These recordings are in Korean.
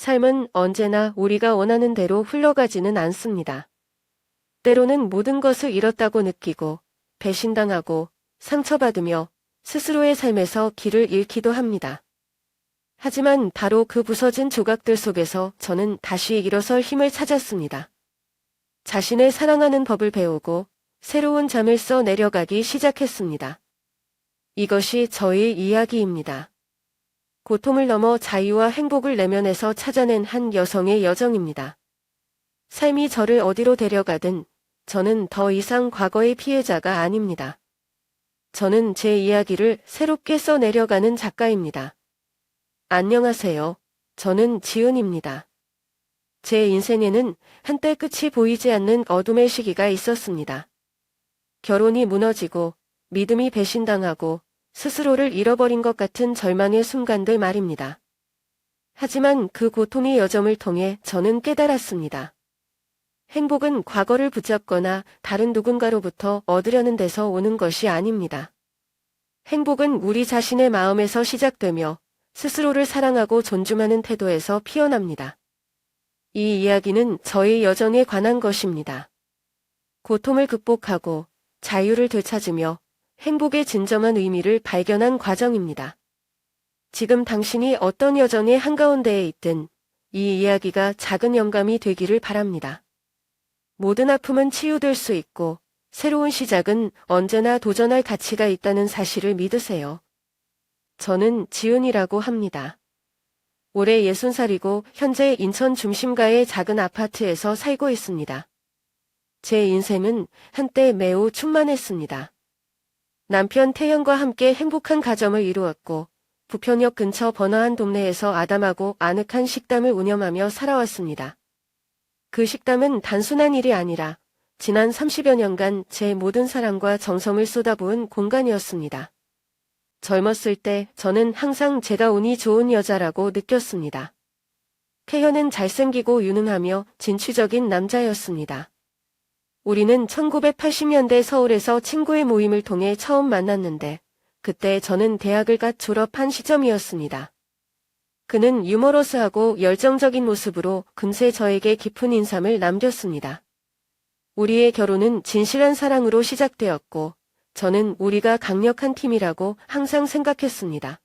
삶은 언제나 우리가 원하는 대로 흘러가지는 않습니다. 때로는 모든 것을 잃었다고 느끼고 배신당하고 상처받으며 스스로의 삶에서 길을 잃기도 합니다. 하지만 바로 그 부서진 조각들 속에서 저는 다시 일어설 힘을 찾았습니다. 자신을 사랑하는 법을 배우고 새로운 잠을 써 내려가기 시작했습니다. 이것이 저의 이야기입니다. 고통을 넘어 자유와 행복을 내면에서 찾아낸 한 여성의 여정입니다. 삶이 저를 어디로 데려가든 저는 더 이상 과거의 피해자가 아닙니다. 저는 제 이야기를 새롭게 써 내려가는 작가입니다. 안녕하세요. 저는 지은입니다. 제 인생에는 한때 끝이 보이지 않는 어둠의 시기가 있었습니다. 결혼이 무너지고 믿음이 배신당하고 스스로를 잃어버린 것 같은 절망의 순간들 말입니다. 하지만 그 고통의 여정을 통해 저는 깨달았습니다. 행복은 과거를 붙잡거나 다른 누군가로부터 얻으려는 데서 오는 것이 아닙니다. 행복은 우리 자신의 마음에서 시작되며 스스로를 사랑하고 존중하는 태도에서 피어납니다. 이 이야기는 저의 여정에 관한 것입니다. 고통을 극복하고 자유를 되찾으며 행복의 진정한 의미를 발견한 과정입니다. 지금 당신이 어떤 여정의 한가운데에 있든 이 이야기가 작은 영감이 되기를 바랍니다. 모든 아픔은 치유될 수 있고 새로운 시작은 언제나 도전할 가치가 있다는 사실을 믿으세요. 저는 지은이라고 합니다. 올해 60살이고 현재 인천 중심가의 작은 아파트에서 살고 있습니다. 제 인생은 한때 매우 충만했습니다. 남편 태연과 함께 행복한 가정을 이루었고 부평역 근처 번화한 동네에서 아담하고 아늑한 식당을 운영하며 살아왔습니다. 그 식당은 단순한 일이 아니라 지난 30여 년간 제 모든 사랑과 정성을 쏟아부은 공간이었습니다. 젊었을 때 저는 항상 제가 운이 좋은 여자라고 느꼈습니다. 태연은 잘생기고 유능하며 진취적인 남자였습니다. 우리는 1980년대 서울에서 친구의 모임을 통해 처음 만났는데 그때 저는 대학을 갓 졸업한 시점이었습니다. 그는 유머러스하고 열정적인 모습으로 금세 저에게 깊은 인상을 남겼습니다. 우리의 결혼은 진실한 사랑으로 시작되었고 저는 우리가 강력한 팀이라고 항상 생각했습니다.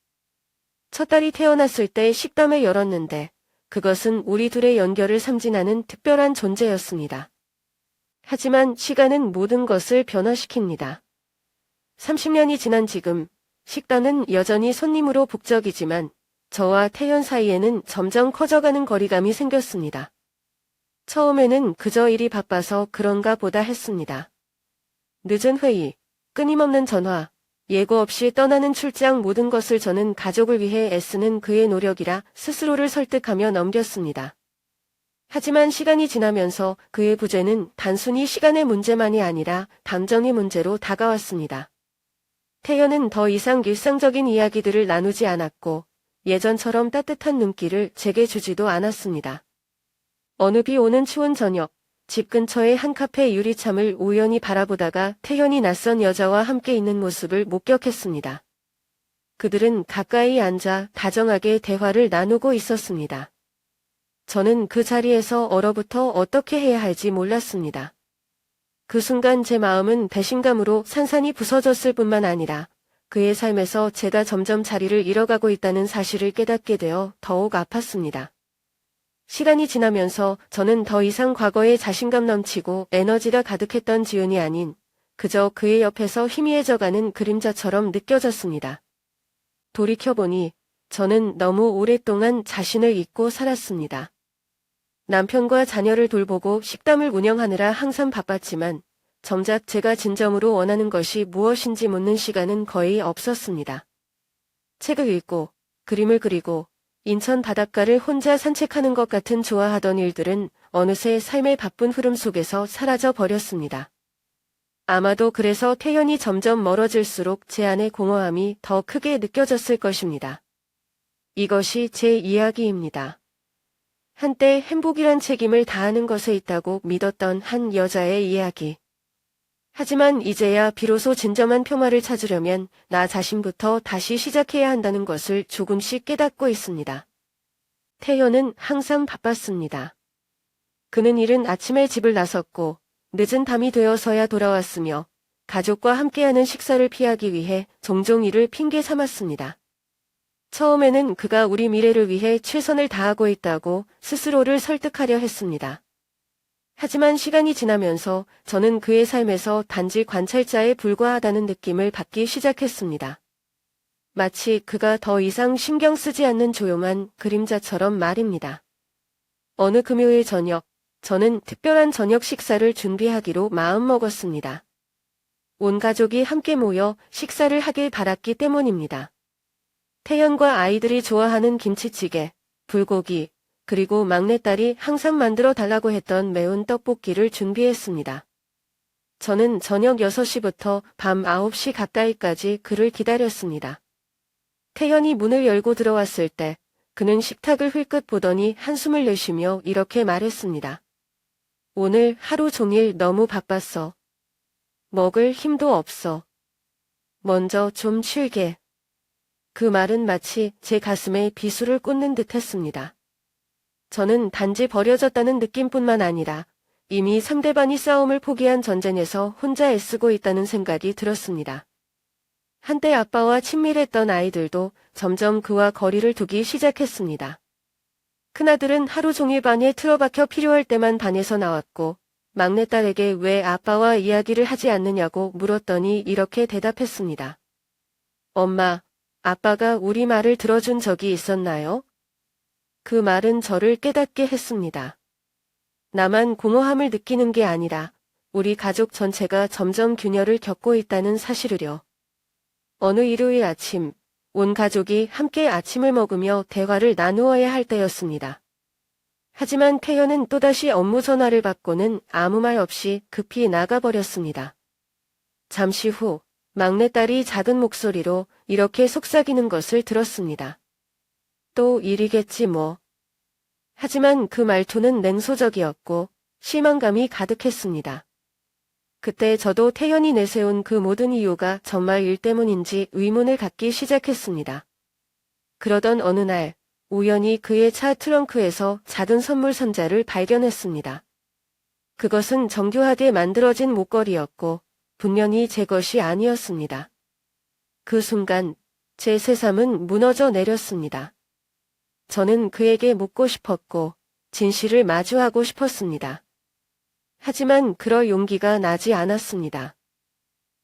첫 딸이 태어났을 때 식당을 열었는데 그것은 우리 둘의 연결을 상징하는 특별한 존재였습니다. 하지만 시간은 모든 것을 변화시킵니다. 30년이 지난 지금 식당은 여전히 손님으로 북적이지만 저와 태연 사이에는 점점 커져가는 거리감이 생겼습니다. 처음에는 그저 일이 바빠서 그런가 보다 했습니다. 늦은 회의, 끊임없는 전화, 예고 없이 떠나는 출장 모든 것을 저는 가족을 위해 애쓰는 그의 노력이라 스스로를 설득하며 넘겼습니다. 하지만 시간이 지나면서 그의 부재는 단순히 시간의 문제만이 아니라 감정의 문제로 다가왔습니다. 태연은 더 이상 일상적인 이야기들을 나누지 않았고 예전처럼 따뜻한 눈길을 제게 주지도 않았습니다. 어느 비 오는 추운 저녁, 집 근처의 한 카페 유리창을 우연히 바라보다가 태연이 낯선 여자와 함께 있는 모습을 목격했습니다. 그들은 가까이 앉아 다정하게 대화를 나누고 있었습니다. 저는 그 자리에서 얼어붙어 어떻게 해야 할지 몰랐습니다. 그 순간 제 마음은 배신감으로 산산이 부서졌을 뿐만 아니라 그의 삶에서 제가 점점 자리를 잃어가고 있다는 사실을 깨닫게 되어 더욱 아팠습니다. 시간이 지나면서 저는 더 이상 과거에 자신감 넘치고 에너지가 가득했던 지은이 아닌 그저 그의 옆에서 희미해져가는 그림자처럼 느껴졌습니다. 돌이켜보니 저는 너무 오랫동안 자신을 잊고 살았습니다. 남편과 자녀를 돌보고 식당을 운영하느라 항상 바빴지만 정작 제가 진정으로 원하는 것이 무엇인지 묻는 시간은 거의 없었습니다. 책을 읽고 그림을 그리고 인천 바닷가를 혼자 산책하는 것 같은 좋아하던 일들은 어느새 삶의 바쁜 흐름 속에서 사라져 버렸습니다. 아마도 그래서 태연이 점점 멀어질수록 제 안의 공허함이 더 크게 느껴졌을 것입니다. 이것이 제 이야기입니다. 한때 행복이란 책임을 다하는 것에 있다고 믿었던 한 여자의 이야기. 하지만 이제야 비로소 진정한 평화를 찾으려면 나 자신부터 다시 시작해야 한다는 것을 조금씩 깨닫고 있습니다. 태현은 항상 바빴습니다. 그는 이른 아침에 집을 나섰고 늦은 밤이 되어서야 돌아왔으며 가족과 함께하는 식사를 피하기 위해 종종 이를 핑계 삼았습니다. 처음에는 그가 우리 미래를 위해 최선을 다하고 있다고 스스로를 설득하려 했습니다. 하지만 시간이 지나면서 저는 그의 삶에서 단지 관찰자에 불과하다는 느낌을 받기 시작했습니다. 마치 그가 더 이상 신경 쓰지 않는 조용한 그림자처럼 말입니다. 어느 금요일 저녁, 저는 특별한 저녁 식사를 준비하기로 마음먹었습니다. 온 가족이 함께 모여 식사를 하길 바랐기 때문입니다. 태연과 아이들이 좋아하는 김치찌개, 불고기, 그리고 막내딸이 항상 만들어 달라고 했던 매운 떡볶이를 준비했습니다. 저는 저녁 6시부터 밤 9시 가까이까지 그를 기다렸습니다. 태연이 문을 열고 들어왔을 때 그는 식탁을 힐끗 보더니 한숨을 내쉬며 이렇게 말했습니다. 오늘 하루 종일 너무 바빴어. 먹을 힘도 없어. 먼저 좀 쉴게. 그 말은 마치 제 가슴에 비수를 꽂는 듯 했습니다. 저는 단지 버려졌다는 느낌뿐만 아니라 이미 상대방이 싸움을 포기한 전쟁에서 혼자 애쓰고 있다는 생각이 들었습니다. 한때 아빠와 친밀했던 아이들도 점점 그와 거리를 두기 시작했습니다. 큰아들은 하루 종일 방에 틀어박혀 필요할 때만 방에서 나왔고 막내딸에게 왜 아빠와 이야기를 하지 않느냐고 물었더니 이렇게 대답했습니다. 엄마, 아빠가 우리 말을 들어준 적이 있었나요? 그 말은 저를 깨닫게 했습니다. 나만 공허함을 느끼는 게 아니라 우리 가족 전체가 점점 균열을 겪고 있다는 사실을요. 어느 일요일 아침, 온 가족이 함께 아침을 먹으며 대화를 나누어야 할 때였습니다. 하지만 태연은 또다시 업무 전화를 받고는 아무 말 없이 급히 나가버렸습니다. 잠시 후 막내딸이 작은 목소리로 이렇게 속삭이는 것을 들었습니다. 또 일이겠지 뭐. 하지만 그 말투는 냉소적이었고 실망감이 가득했습니다. 그때 저도 태연이 내세운 그 모든 이유가 정말 일 때문인지 의문을 갖기 시작했습니다. 그러던 어느 날 우연히 그의 차 트렁크에서 작은 선물 상자를 발견했습니다. 그것은 정교하게 만들어진 목걸이였고 분명히 제 것이 아니었습니다. 그 순간 제 새삼은 무너져 내렸습니다. 저는 그에게 묻고 싶었고 진실을 마주하고 싶었습니다. 하지만 그럴 용기가 나지 않았습니다.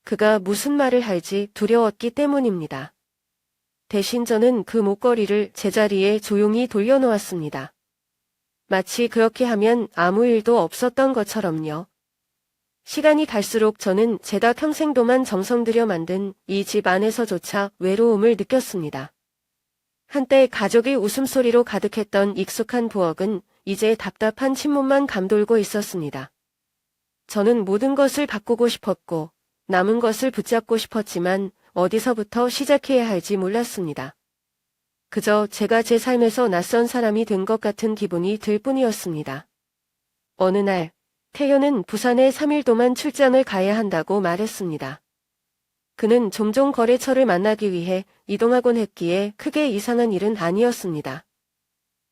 그가 무슨 말을 할지 두려웠기 때문입니다. 대신 저는 그 목걸이를 제자리에 조용히 돌려놓았습니다. 마치 그렇게 하면 아무 일도 없었던 것처럼요. 시간이 갈수록 저는 제가 평생 동안 정성 들여 만든 이 집 안에서조차 외로움을 느꼈습니다. 한때 가족의 웃음소리로 가득했던 익숙한 부엌은 이제 답답한 침묵만 감돌고 있었습니다. 저는 모든 것을 바꾸고 싶었고 남은 것을 붙잡고 싶었지만 어디서부터 시작해야 할지 몰랐습니다. 그저 제가 제 삶에서 낯선 사람이 된 것 같은 기분이 들 뿐이었습니다. 어느 날 태연은 부산에 3일 동안 출장을 가야 한다고 말했습니다. 그는 종종 거래처를 만나기 위해 이동하곤 했기에 크게 이상한 일은 아니었습니다.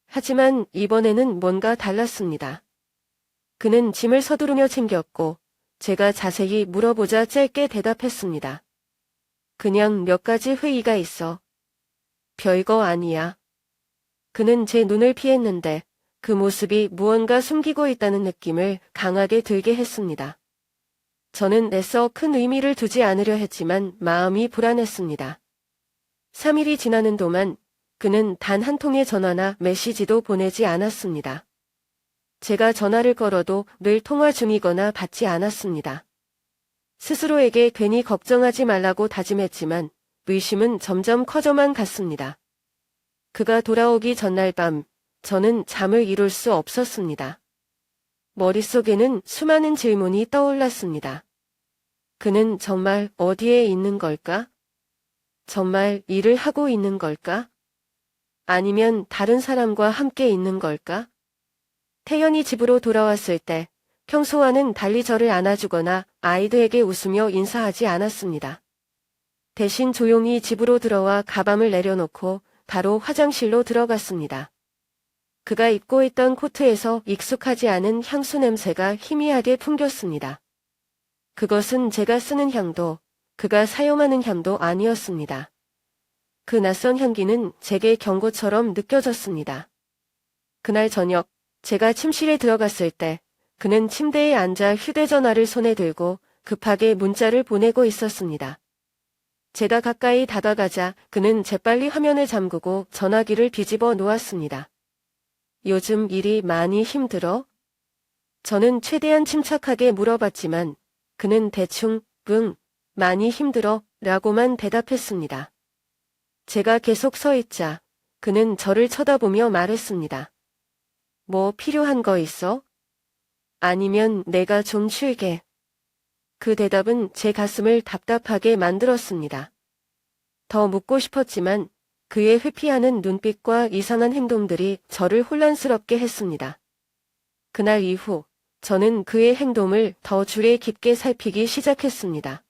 하지만 이번에는 뭔가 달랐습니다. 그는 짐을 서두르며 챙겼고 제가 자세히 물어보자 짧게 대답했습니다. 그냥 몇 가지 회의가 있어. 별거 아니야. 그는 제 눈을 피했는데 그 모습이 무언가 숨기고 있다는 느낌을 강하게 들게 했습니다. 저는 애써 큰 의미를 두지 않으려 했지만 마음이 불안했습니다. 3일이 지나는 동안 그는 단 한 통의 전화나 메시지도 보내지 않았습니다. 제가 전화를 걸어도 늘 통화 중이거나 받지 않았습니다. 스스로에게 괜히 걱정하지 말라고 다짐했지만 의심은 점점 커져만 갔습니다. 그가 돌아오기 전날 밤 저는 잠을 이룰 수 없었습니다. 머릿속에는 수많은 질문이 떠올랐습니다. 그는 정말 어디에 있는 걸까? 정말 일을 하고 있는 걸까? 아니면 다른 사람과 함께 있는 걸까? 태연이 집으로 돌아왔을 때 평소와는 달리 저를 안아주거나 아이들에게 웃으며 인사하지 않았습니다. 대신 조용히 집으로 들어와 가방을 내려놓고 바로 화장실로 들어갔습니다. 그가 입고 있던 코트에서 익숙하지 않은 향수 냄새가 희미하게 풍겼습니다. 그것은 제가 쓰는 향도, 그가 사용하는 향도 아니었습니다. 그 낯선 향기는 제게 경고처럼 느껴졌습니다. 그날 저녁, 제가 침실에 들어갔을 때 그는 침대에 앉아 휴대전화를 손에 들고 급하게 문자를 보내고 있었습니다. 제가 가까이 다가가자 그는 재빨리 화면을 잠그고 전화기를 뒤집어 놓았습니다. 요즘 일이 많이 힘들어? 저는 최대한 침착하게 물어봤지만 그는 대충 응, 많이 힘들어 라고만 대답했습니다. 제가 계속 서 있자 그는 저를 쳐다보며 말했습니다. 뭐 필요한 거 있어? 아니면 내가 좀 쉴게. 그 대답은 제 가슴을 답답하게 만들었습니다. 더 묻고 싶었지만 그의 회피하는 눈빛과 이상한 행동들이 저를 혼란스럽게 했습니다. 그날 이후 저는 그의 행동을 더 주의 깊게 살피기 시작했습니다.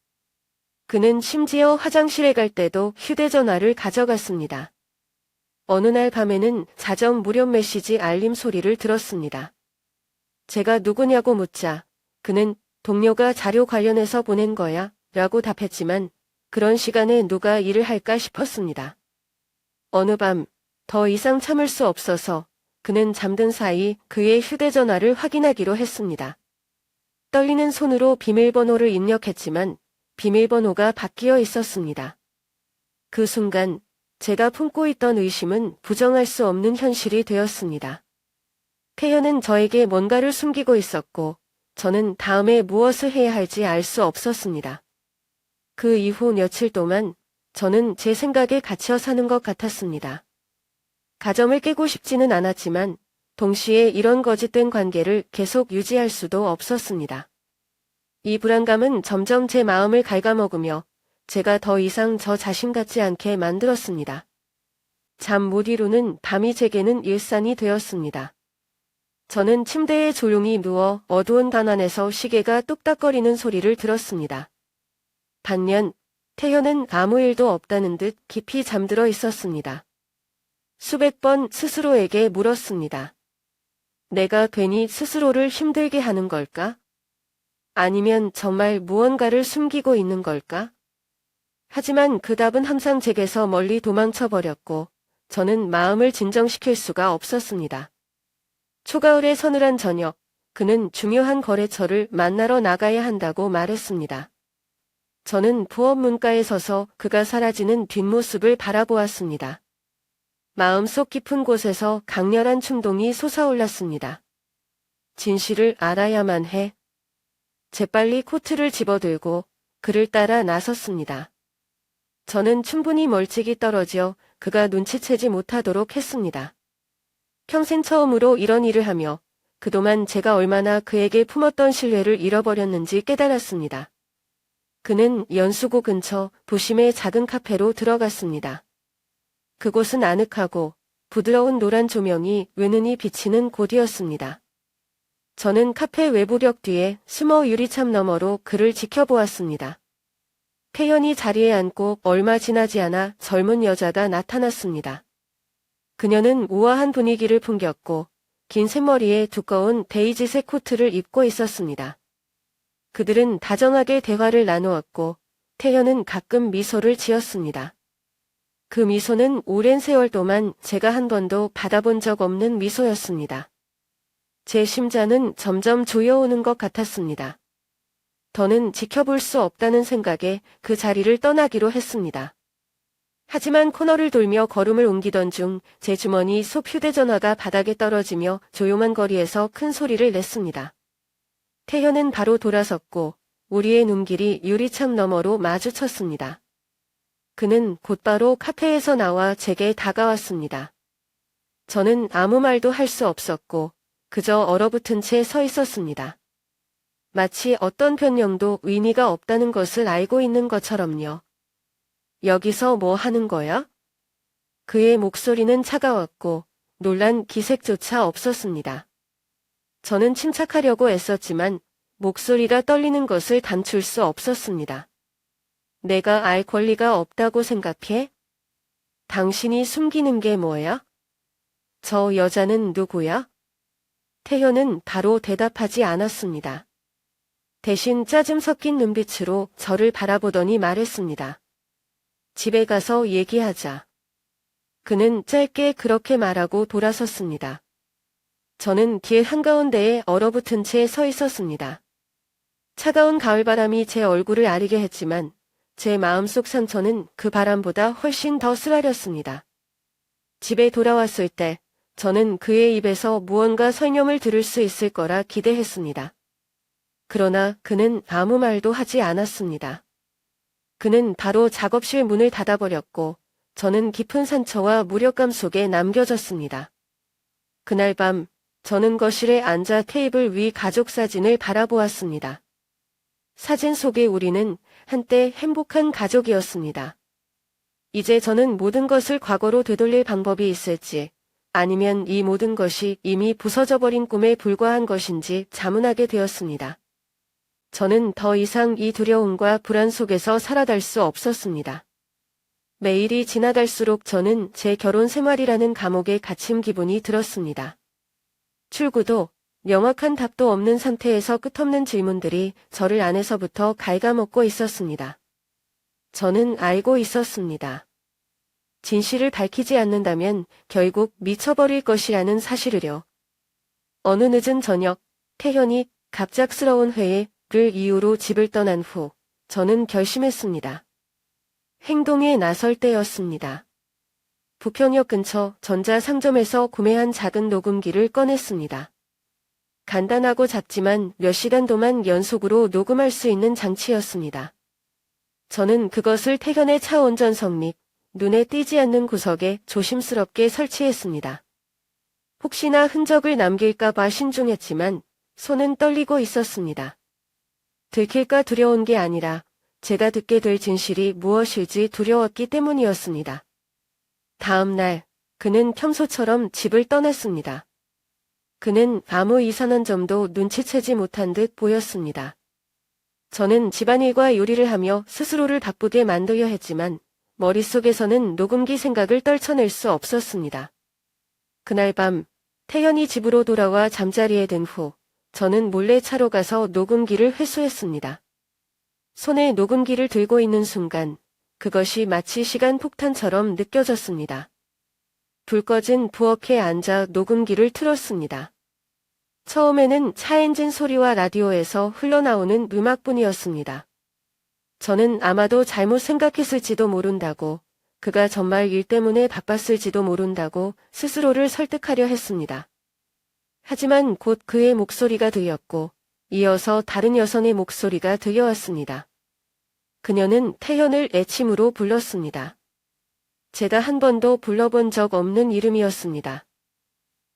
그는 심지어 화장실에 갈 때도 휴대전화를 가져갔습니다. 어느 날 밤에는 자정 무료 메시지 알림 소리를 들었습니다. 제가 누구냐고 묻자 그는 동료가 자료 관련해서 보낸 거야 라고 답했지만 그런 시간에 누가 일을 할까 싶었습니다. 어느 밤 더 이상 참을 수 없어서 그는 잠든 사이 그의 휴대전화를 확인하기로 했습니다. 떨리는 손으로 비밀번호를 입력했지만 비밀번호가 바뀌어 있었습니다. 그 순간 제가 품고 있던 의심은 부정할 수 없는 현실이 되었습니다. 태연은 저에게 뭔가를 숨기고 있었고 저는 다음에 무엇을 해야 할지 알 수 없었습니다. 그 이후 며칠 동안 저는 제 생각에 갇혀 사는 것 같았습니다. 가정을 깨고 싶지는 않았지만 동시에 이런 거짓된 관계를 계속 유지할 수도 없었습니다. 이 불안감은 점점 제 마음을 갉아먹으며 제가 더 이상 저 자신 같지 않게 만들었습니다. 잠 못 이루는 밤이 제게는 일상이 되었습니다. 저는 침대에 조용히 누워 어두운 방 안에서 시계가 뚝딱거리는 소리를 들었습니다. 반면 태연은 아무 일도 없다는 듯 깊이 잠들어 있었습니다. 수백 번 스스로에게 물었습니다. 내가 괜히 스스로를 힘들게 하는 걸까? 아니면 정말 무언가를 숨기고 있는 걸까? 하지만 그 답은 항상 제게서 멀리 도망쳐 버렸고 저는 마음을 진정시킬 수가 없었습니다. 초가을의 서늘한 저녁, 그는 중요한 거래처를 만나러 나가야 한다고 말했습니다. 저는 부엌 문가에 서서 그가 사라지는 뒷모습을 바라보았습니다. 마음속 깊은 곳에서 강렬한 충동이 솟아올랐습니다. 진실을 알아야만 해. 재빨리 코트를 집어들고 그를 따라 나섰습니다. 저는 충분히 멀찍이 떨어져 그가 눈치채지 못하도록 했습니다. 평생 처음으로 이런 일을 하며 그동안 제가 얼마나 그에게 품었던 신뢰를 잃어버렸는지 깨달았습니다. 그는 연수구 근처 도심의 작은 카페로 들어갔습니다. 그곳은 아늑하고 부드러운 노란 조명이 은은히 비치는 곳이었습니다. 저는 카페 외부벽 뒤에 숨어 유리창 너머로 그를 지켜보았습니다. 태연이 자리에 앉고 얼마 지나지 않아 젊은 여자가 나타났습니다. 그녀는 우아한 분위기를 풍겼고 긴 샘머리에 두꺼운 베이지색 코트를 입고 있었습니다. 그들은 다정하게 대화를 나누었고 태연은 가끔 미소를 지었습니다. 그 미소는 오랜 세월 동안 제가 한 번도 받아본 적 없는 미소였습니다. 제 심장은 점점 조여오는 것 같았습니다. 더는 지켜볼 수 없다는 생각에 그 자리를 떠나기로 했습니다. 하지만 코너를 돌며 걸음을 옮기던 중 제 주머니 속 휴대전화가 바닥에 떨어지며 조용한 거리에서 큰 소리를 냈습니다. 태연은 바로 돌아섰고 우리의 눈길이 유리창 너머로 마주쳤습니다. 그는 곧바로 카페에서 나와 제게 다가왔습니다. 저는 아무 말도 할 수 없었고 그저 얼어붙은 채 서 있었습니다. 마치 어떤 변명도 의미가 없다는 것을 알고 있는 것처럼요. 여기서 뭐 하는 거야? 그의 목소리는 차가웠고 놀란 기색조차 없었습니다. 저는 침착하려고 애썼지만 목소리가 떨리는 것을 감출 수 없었습니다. 내가 알 권리가 없다고 생각해? 당신이 숨기는 게 뭐야? 저 여자는 누구야? 태현은 바로 대답하지 않았습니다. 대신 짜증 섞인 눈빛으로 저를 바라보더니 말했습니다. 집에 가서 얘기하자. 그는 짧게 그렇게 말하고 돌아섰습니다. 저는 길 한가운데에 얼어붙은 채 서 있었습니다. 차가운 가을바람이 제 얼굴을 아리게 했지만 제 마음속 상처는 그 바람보다 훨씬 더 쓰라렸습니다. 집에 돌아왔을 때 저는 그의 입에서 무언가 설명을 들을 수 있을 거라 기대했습니다. 그러나 그는 아무 말도 하지 않았습니다. 그는 바로 작업실 문을 닫아버렸고 저는 깊은 상처와 무력감 속에 남겨졌습니다. 그날 밤 저는 거실에 앉아 테이블 위 가족 사진을 바라보았습니다. 사진 속의 우리는 한때 행복한 가족이었습니다. 이제 저는 모든 것을 과거로 되돌릴 방법이 있을지 아니면 이 모든 것이 이미 부서져버린 꿈에 불과한 것인지 자문하게 되었습니다. 저는 더 이상 이 두려움과 불안 속에서 살아갈 수 없었습니다. 매일이 지나갈수록 저는 제 결혼 생활이라는 감옥에 갇힌 기분이 들었습니다. 출구도 명확한 답도 없는 상태에서 끝없는 질문들이 저를 안에서부터 갉아먹고 있었습니다. 저는 알고 있었습니다. 진실을 밝히지 않는다면 결국 미쳐버릴 것이라는 사실을요. 어느 늦은 저녁, 태현이 갑작스러운 회의를 이유로 집을 떠난 후 저는 결심했습니다. 행동에 나설 때였습니다. 부평역 근처 전자상점에서 구매한 작은 녹음기를 꺼냈습니다. 간단하고 작지만 몇 시간 동안 연속으로 녹음할 수 있는 장치였습니다. 저는 그것을 태현의 차 운전석 및 눈에 띄지 않는 구석에 조심스럽게 설치했습니다. 혹시나 흔적을 남길까봐 신중했지만 손은 떨리고 있었습니다. 들킬까 두려운 게 아니라 제가 듣게 될 진실이 무엇일지 두려웠기 때문이었습니다. 다음 날 그는 평소처럼 집을 떠났습니다. 그는 아무 이상한 점도 눈치채지 못한 듯 보였습니다. 저는 집안일과 요리를 하며 스스로를 바쁘게 만들려 했지만 머릿속에서는 녹음기 생각을 떨쳐낼 수 없었습니다. 그날 밤 태연이 집으로 돌아와 잠자리에 든 후 저는 몰래 차로 가서 녹음기를 회수했습니다. 손에 녹음기를 들고 있는 순간 그것이 마치 시간 폭탄처럼 느껴졌습니다. 불 꺼진 부엌에 앉아 녹음기를 틀었습니다. 처음에는 차 엔진 소리와 라디오에서 흘러나오는 음악뿐이었습니다. 저는 아마도 잘못 생각했을지도 모른다고, 그가 정말 일 때문에 바빴을지도 모른다고 스스로를 설득하려 했습니다. 하지만 곧 그의 목소리가 들렸고, 이어서 다른 여성의 목소리가 들려왔습니다. 그녀는 태연을 애칭으로 불렀습니다. 제가 한 번도 불러본 적 없는 이름이었습니다.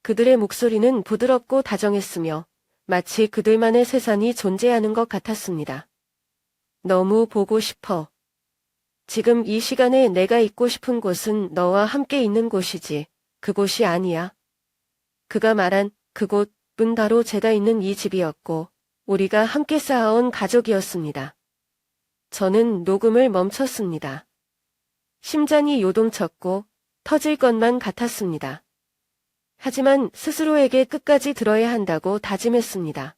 그들의 목소리는 부드럽고 다정했으며 마치 그들만의 세상이 존재하는 것 같았습니다. 너무 보고 싶어. 지금 이 시간에 내가 있고 싶은 곳은 너와 함께 있는 곳이지, 그곳이 아니야. 그가 말한 그곳은 바로 제가 있는 이 집이었고, 우리가 함께 쌓아온 가족이었습니다. 저는 녹음을 멈췄습니다. 심장이 요동쳤고 터질 것만 같았습니다. 하지만 스스로에게 끝까지 들어야 한다고 다짐했습니다.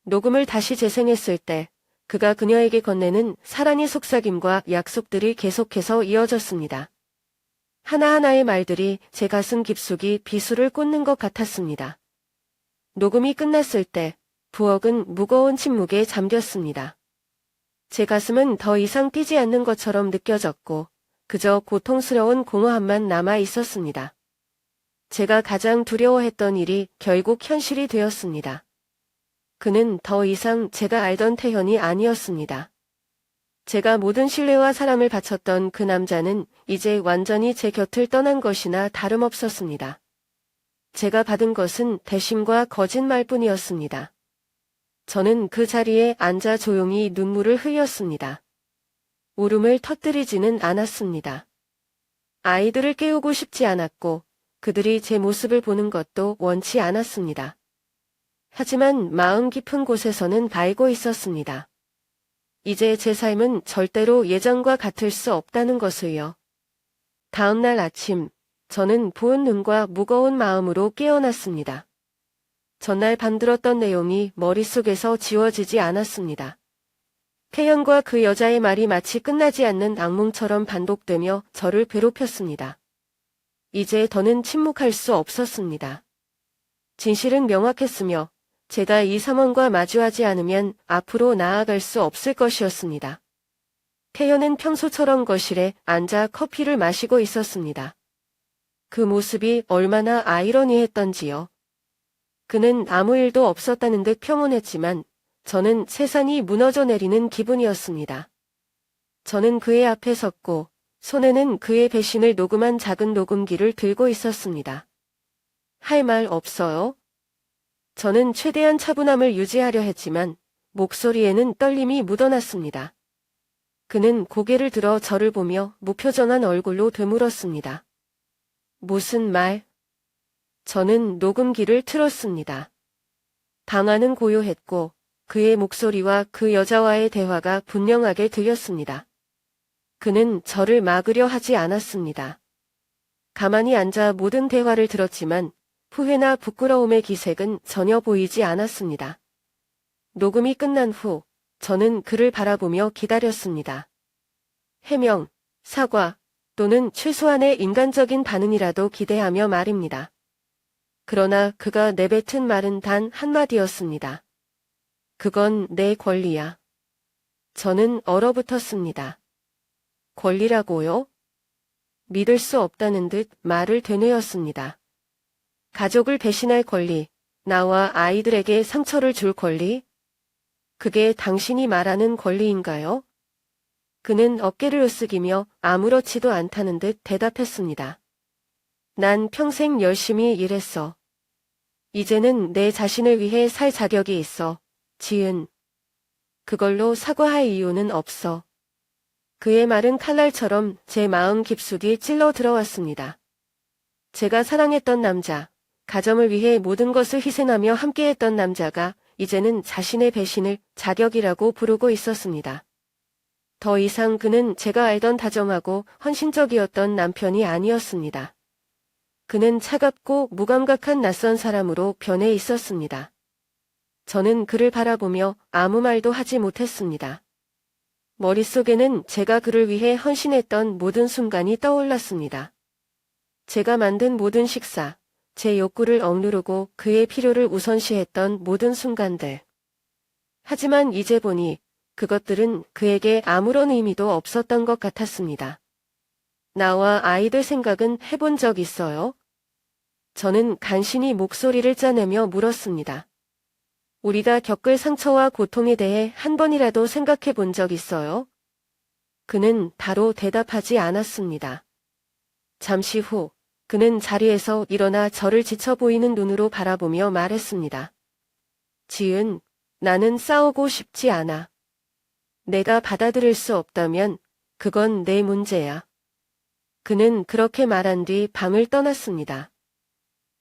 녹음을 다시 재생했을 때 그가 그녀에게 건네는 사랑의 속삭임과 약속들이 계속해서 이어졌습니다. 하나하나의 말들이 제 가슴 깊숙이 비수를 꽂는 것 같았습니다. 녹음이 끝났을 때 부엌은 무거운 침묵에 잠겼습니다. 제 가슴은 더 이상 뛰지 않는 것처럼 느껴졌고 그저 고통스러운 공허함만 남아 있었습니다. 제가 가장 두려워했던 일이 결국 현실이 되었습니다. 그는 더 이상 제가 알던 태현이 아니었습니다. 제가 모든 신뢰와 사랑을 바쳤던 그 남자는 이제 완전히 제 곁을 떠난 것이나 다름없었습니다. 제가 받은 것은 배신과 거짓말뿐이었습니다. 저는 그 자리에 앉아 조용히 눈물을 흘렸습니다. 울음을 터뜨리지는 않았습니다. 아이들을 깨우고 싶지 않았고 그들이 제 모습을 보는 것도 원치 않았습니다. 하지만 마음 깊은 곳에서는 알고 있었습니다. 이제 제 삶은 절대로 예전과 같을 수 없다는 것을요. 다음 날 아침, 저는 부은 눈과 무거운 마음으로 깨어났습니다. 전날 밤들었던 내용이 머릿속에서 지워지지 않았습니다. 태연과 그 여자의 말이 마치 끝나지 않는 악몽처럼 반복되며 저를 괴롭혔습니다. 이제 더는 침묵할 수 없었습니다. 진실은 명확했으며 제가 이 상황과 마주하지 않으면 앞으로 나아갈 수 없을 것이었습니다. 태연은 평소처럼 거실에 앉아 커피를 마시고 있었습니다. 그 모습이 얼마나 아이러니했던지요. 그는 아무 일도 없었다는 듯 평온했지만 저는 세상이 무너져 내리는 기분이었습니다. 저는 그의 앞에 섰고 손에는 그의 배신을 녹음한 작은 녹음기를 들고 있었습니다. 할 말 없어요? 저는 최대한 차분함을 유지하려 했지만 목소리에는 떨림이 묻어났습니다. 그는 고개를 들어 저를 보며 무표정한 얼굴로 되물었습니다. 무슨 말? 저는 녹음기를 틀었습니다. 방안은 고요했고 그의 목소리와 그 여자와의 대화가 분명하게 들렸습니다. 그는 저를 막으려 하지 않았습니다. 가만히 앉아 모든 대화를 들었지만 후회나 부끄러움의 기색은 전혀 보이지 않았습니다. 녹음이 끝난 후 저는 그를 바라보며 기다렸습니다. 해명, 사과 또는 최소한의 인간적인 반응이라도 기대하며 말입니다. 그러나 그가 내뱉은 말은 단 한마디였습니다. 그건 내 권리야. 저는 얼어붙었습니다. 권리라고요? 믿을 수 없다는 듯 말을 되뇌었습니다. 가족을 배신할 권리, 나와 아이들에게 상처를 줄 권리? 그게 당신이 말하는 권리인가요? 그는 어깨를 으쓱이며 아무렇지도 않다는 듯 대답했습니다. 난 평생 열심히 일했어. 이제는 내 자신을 위해 살 자격이 있어. 지은. 그걸로 사과할 이유는 없어. 그의 말은 칼날처럼 제 마음 깊숙이 찔러 들어왔습니다. 제가 사랑했던 남자, 가정을 위해 모든 것을 희생하며 함께했던 남자가 이제는 자신의 배신을 자격이라고 부르고 있었습니다. 더 이상 그는 제가 알던 다정하고 헌신적이었던 남편이 아니었습니다. 그는 차갑고 무감각한 낯선 사람으로 변해 있었습니다. 저는 그를 바라보며 아무 말도 하지 못했습니다. 머릿속에는 제가 그를 위해 헌신했던 모든 순간이 떠올랐습니다. 제가 만든 모든 식사, 제 욕구를 억누르고 그의 필요를 우선시했던 모든 순간들. 하지만 이제 보니 그것들은 그에게 아무런 의미도 없었던 것 같았습니다. 나와 아이들 생각은 해본 적 있어요? 저는 간신히 목소리를 짜내며 물었습니다. 우리가 겪을 상처와 고통에 대해 한 번이라도 생각해 본 적 있어요? 그는 바로 대답하지 않았습니다. 잠시 후 그는 자리에서 일어나 저를 지쳐 보이는 눈으로 바라보며 말했습니다. 지은, 나는 싸우고 싶지 않아. 내가 받아들일 수 없다면 그건 내 문제야. 그는 그렇게 말한 뒤 방을 떠났습니다.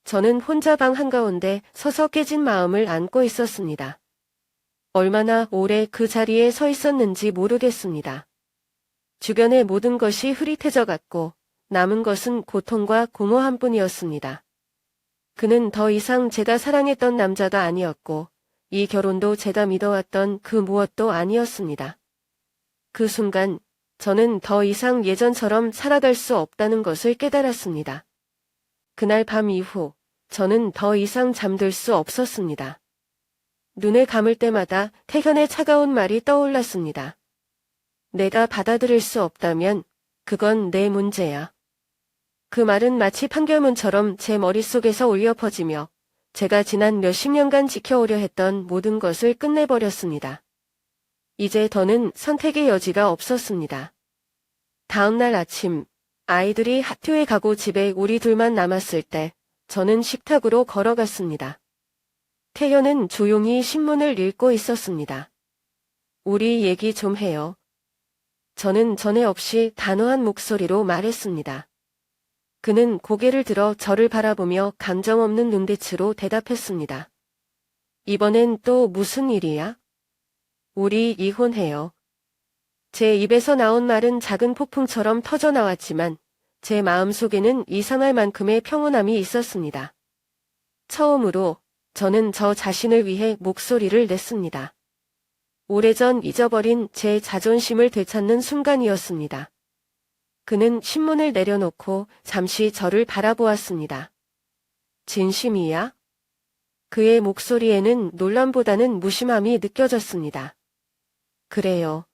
저는 혼자 방 한가운데 서서 깨진 마음을 안고 있었습니다. 얼마나 오래 그 자리에 서 있었는지 모르겠습니다. 주변의 모든 것이 흐릿해져 갔고 남은 것은 고통과 공허함 뿐이었습니다. 그는 더 이상 제가 사랑했던 남자가 아니었고 이 결혼도 제가 믿어왔던 그 무엇도 아니었습니다. 그 순간 저는 더 이상 예전처럼 살아갈 수 없다는 것을 깨달았습니다. 그날 밤 이후 저는 더 이상 잠들 수 없었습니다. 눈을 감을 때마다 태현의 차가운 말이 떠올랐습니다. 내가 받아들일 수 없다면 그건 내 문제야. 그 말은 마치 판결문처럼 제 머릿속에서 울려 퍼지며 제가 지난 몇십 년간 지켜오려 했던 모든 것을 끝내버렸습니다. 이제 더는 선택의 여지가 없었습니다. 다음 날 아침, 아이들이 학교에 가고 집에 우리 둘만 남았을 때 저는 식탁으로 걸어갔습니다. 태연은 조용히 신문을 읽고 있었습니다. 우리 얘기 좀 해요. 저는 전에 없이 단호한 목소리로 말했습니다. 그는 고개를 들어 저를 바라보며 감정 없는 눈빛으로 대답했습니다. 이번엔 또 무슨 일이야? 우리 이혼해요. 제 입에서 나온 말은 작은 폭풍처럼 터져나왔지만 제 마음속에는 이상할 만큼의 평온함이 있었습니다. 처음으로 저는 저 자신을 위해 목소리를 냈습니다. 오래전 잊어버린 제 자존심을 되찾는 순간이었습니다. 그는 신문을 내려놓고 잠시 저를 바라보았습니다. 진심이야? 그의 목소리에는 놀람보다는 무심함이 느껴졌습니다. 그래요.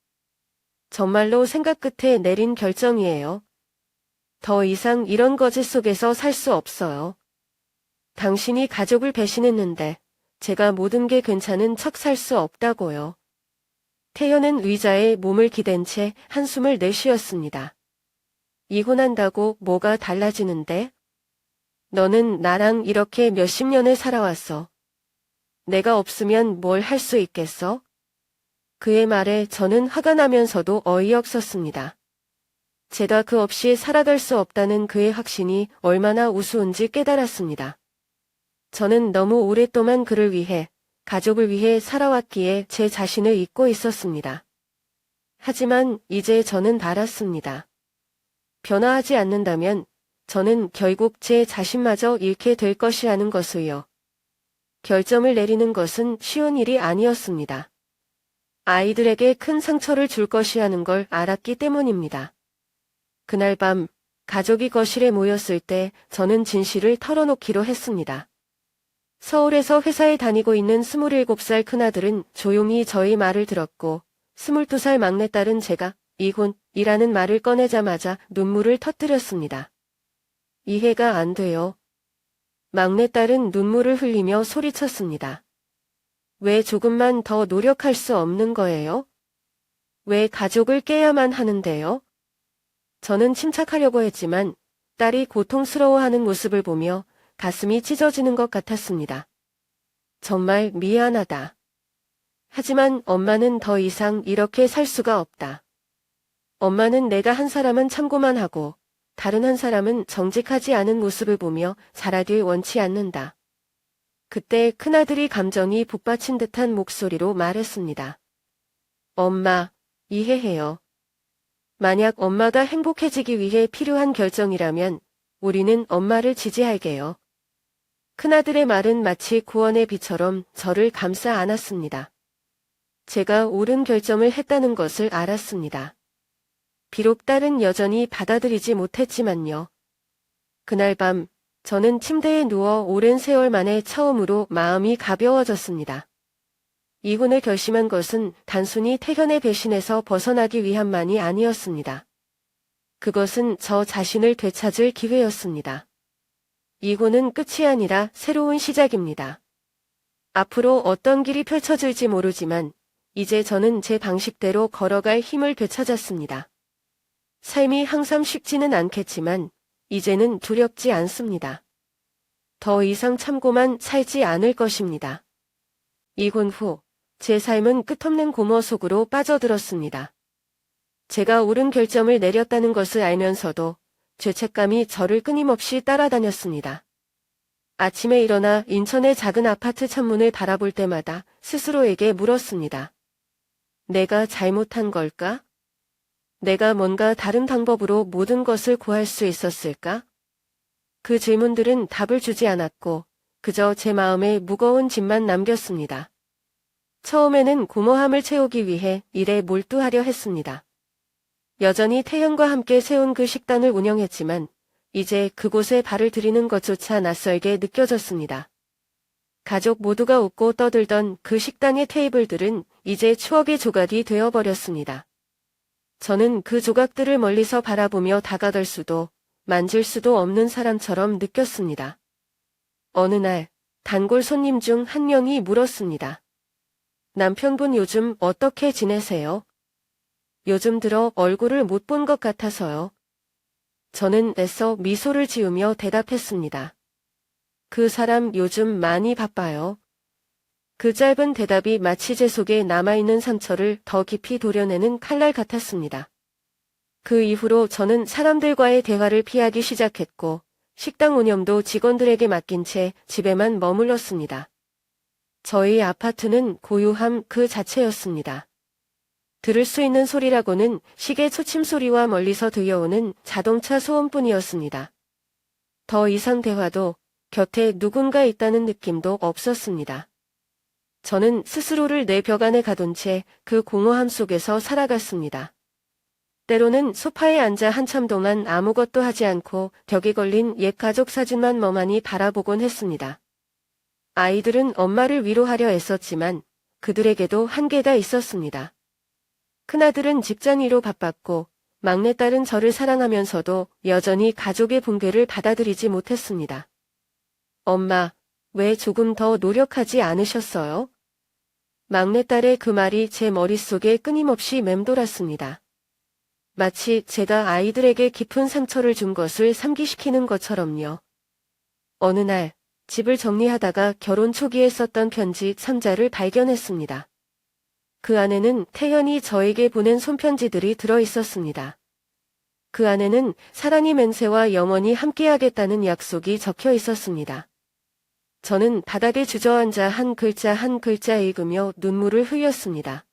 정말로 생각 끝에 내린 결정이에요. 더 이상 이런 거짓 속에서 살 수 없어요. 당신이 가족을 배신했는데 제가 모든 게 괜찮은 척 살 수 없다고요. 태연은 의자에 몸을 기댄 채 한숨을 내쉬었습니다. 이혼한다고 뭐가 달라지는데? 너는 나랑 이렇게 몇십 년을 살아왔어. 내가 없으면 뭘 할 수 있겠어? 그의 말에 저는 화가 나면서도 어이없었습니다. 제가 그 없이 살아갈 수 없다는 그의 확신이 얼마나 우스운지 깨달았습니다. 저는 너무 오랫동안 그를 위해, 가족을 위해 살아왔기에 제 자신을 잊고 있었습니다. 하지만 이제 저는 알았습니다. 변화하지 않는다면 저는 결국 제 자신마저 잃게 될 것이라는 것을요. 결정을 내리는 것은 쉬운 일이 아니었습니다. 아이들에게 큰 상처를 줄 것이라는 걸 알았기 때문입니다. 그날 밤 가족이 거실에 모였을 때 저는 진실을 털어놓기로 했습니다. 서울에서 회사에 다니고 있는 27살 큰아들은 조용히 저의 말을 들었고 22살 막내딸은 제가 이혼이라는 말을 꺼내자마자 눈물을 터뜨렸습니다. 이해가 안 돼요. 막내딸은 눈물을 흘리며 소리쳤습니다. 왜 조금만 더 노력할 수 없는 거예요? 왜 가족을 깨야만 하는데요? 저는 침착하려고 했지만 딸이 고통스러워하는 모습을 보며 가슴이 찢어지는 것 같았습니다. 정말 미안하다. 하지만 엄마는 더 이상 이렇게 살 수가 없다. 엄마는 내가 한 사람은 참고만 하고 다른 한 사람은 정직하지 않은 모습을 보며 자라길 원치 않는다. 그때 큰아들이 감정이 북받친 듯한 목소리로 말했습니다. 엄마, 이해해요. 만약 엄마가 행복해지기 위해 필요한 결정이라면 우리는 엄마를 지지할게요. 큰아들의 말은 마치 구원의 비처럼 저를 감싸 안았습니다. 제가 옳은 결정을 했다는 것을 알았습니다. 비록 딸은 여전히 받아들이지 못했지만요. 그날 밤 저는 침대에 누워 오랜 세월 만에 처음으로 마음이 가벼워졌습니다. 이혼을 결심한 것은 단순히 태현의 배신에서 벗어나기 위함만이 아니었습니다. 그것은 저 자신을 되찾을 기회였습니다. 이혼은 끝이 아니라 새로운 시작입니다. 앞으로 어떤 길이 펼쳐질지 모르지만 이제 저는 제 방식대로 걸어갈 힘을 되찾았습니다. 삶이 항상 쉽지는 않겠지만 이제는 두렵지 않습니다. 더 이상 참고만 살지 않을 것입니다. 이혼 후 제 삶은 끝없는 공허 속으로 빠져들었습니다. 제가 옳은 결정을 내렸다는 것을 알면서도 죄책감이 저를 끊임없이 따라다녔습니다. 아침에 일어나 인천의 작은 아파트 창문을 바라볼 때마다 스스로에게 물었습니다. 내가 잘못한 걸까? 내가 뭔가 다른 방법으로 모든 것을 구할 수 있었을까? 그 질문들은 답을 주지 않았고 그저 제 마음에 무거운 짐만 남겼습니다. 처음에는 공허함을 채우기 위해 일에 몰두하려 했습니다. 여전히 태연과 함께 세운 그 식당을 운영했지만 이제 그곳에 발을 들이는 것조차 낯설게 느껴졌습니다. 가족 모두가 웃고 떠들던 그 식당의 테이블들은 이제 추억의 조각이 되어버렸습니다. 저는 그 조각들을 멀리서 바라보며 다가갈 수도 만질 수도 없는 사람처럼 느꼈습니다. 어느 날 단골 손님 중 한 명이 물었습니다. 남편분 요즘 어떻게 지내세요? 요즘 들어 얼굴을 못 본 것 같아서요. 저는 애써 미소를 지으며 대답했습니다. 그 사람 요즘 많이 바빠요. 그 짧은 대답이 마치 제 속에 남아있는 상처를 더 깊이 도려내는 칼날 같았습니다. 그 이후로 저는 사람들과의 대화를 피하기 시작했고 식당 운영도 직원들에게 맡긴 채 집에만 머물렀습니다. 저희 아파트는 고요함 그 자체였습니다. 들을 수 있는 소리라고는 시계 초침 소리와 멀리서 들려오는 자동차 소음뿐이었습니다. 더 이상 대화도 곁에 누군가 있다는 느낌도 없었습니다. 저는 스스로를 내 벽 안에 가둔 채 그 공허함 속에서 살아갔습니다. 때로는 소파에 앉아 한참 동안 아무것도 하지 않고 벽에 걸린 옛 가족 사진만 멍하니 바라보곤 했습니다. 아이들은 엄마를 위로하려 애썼지만 그들에게도 한계가 있었습니다. 큰아들은 직장 일로 바빴고 막내딸은 저를 사랑하면서도 여전히 가족의 붕괴를 받아들이지 못했습니다. 엄마, 왜 조금 더 노력하지 않으셨어요? 막내딸의 그 말이 제 머릿속에 끊임없이 맴돌았습니다. 마치 제가 아이들에게 깊은 상처를 준 것을 상기시키는 것처럼요. 어느 날 집을 정리하다가 결혼 초기에 썼던 편지 상자를 발견했습니다. 그 안에는 태연이 저에게 보낸 손편지들이 들어 있었습니다. 그 안에는 사랑이 맹세와 영원히 함께하겠다는 약속이 적혀 있었습니다. 저는 바닥에 주저앉아 한 글자 한 글자 읽으며 눈물을 흘렸습니다.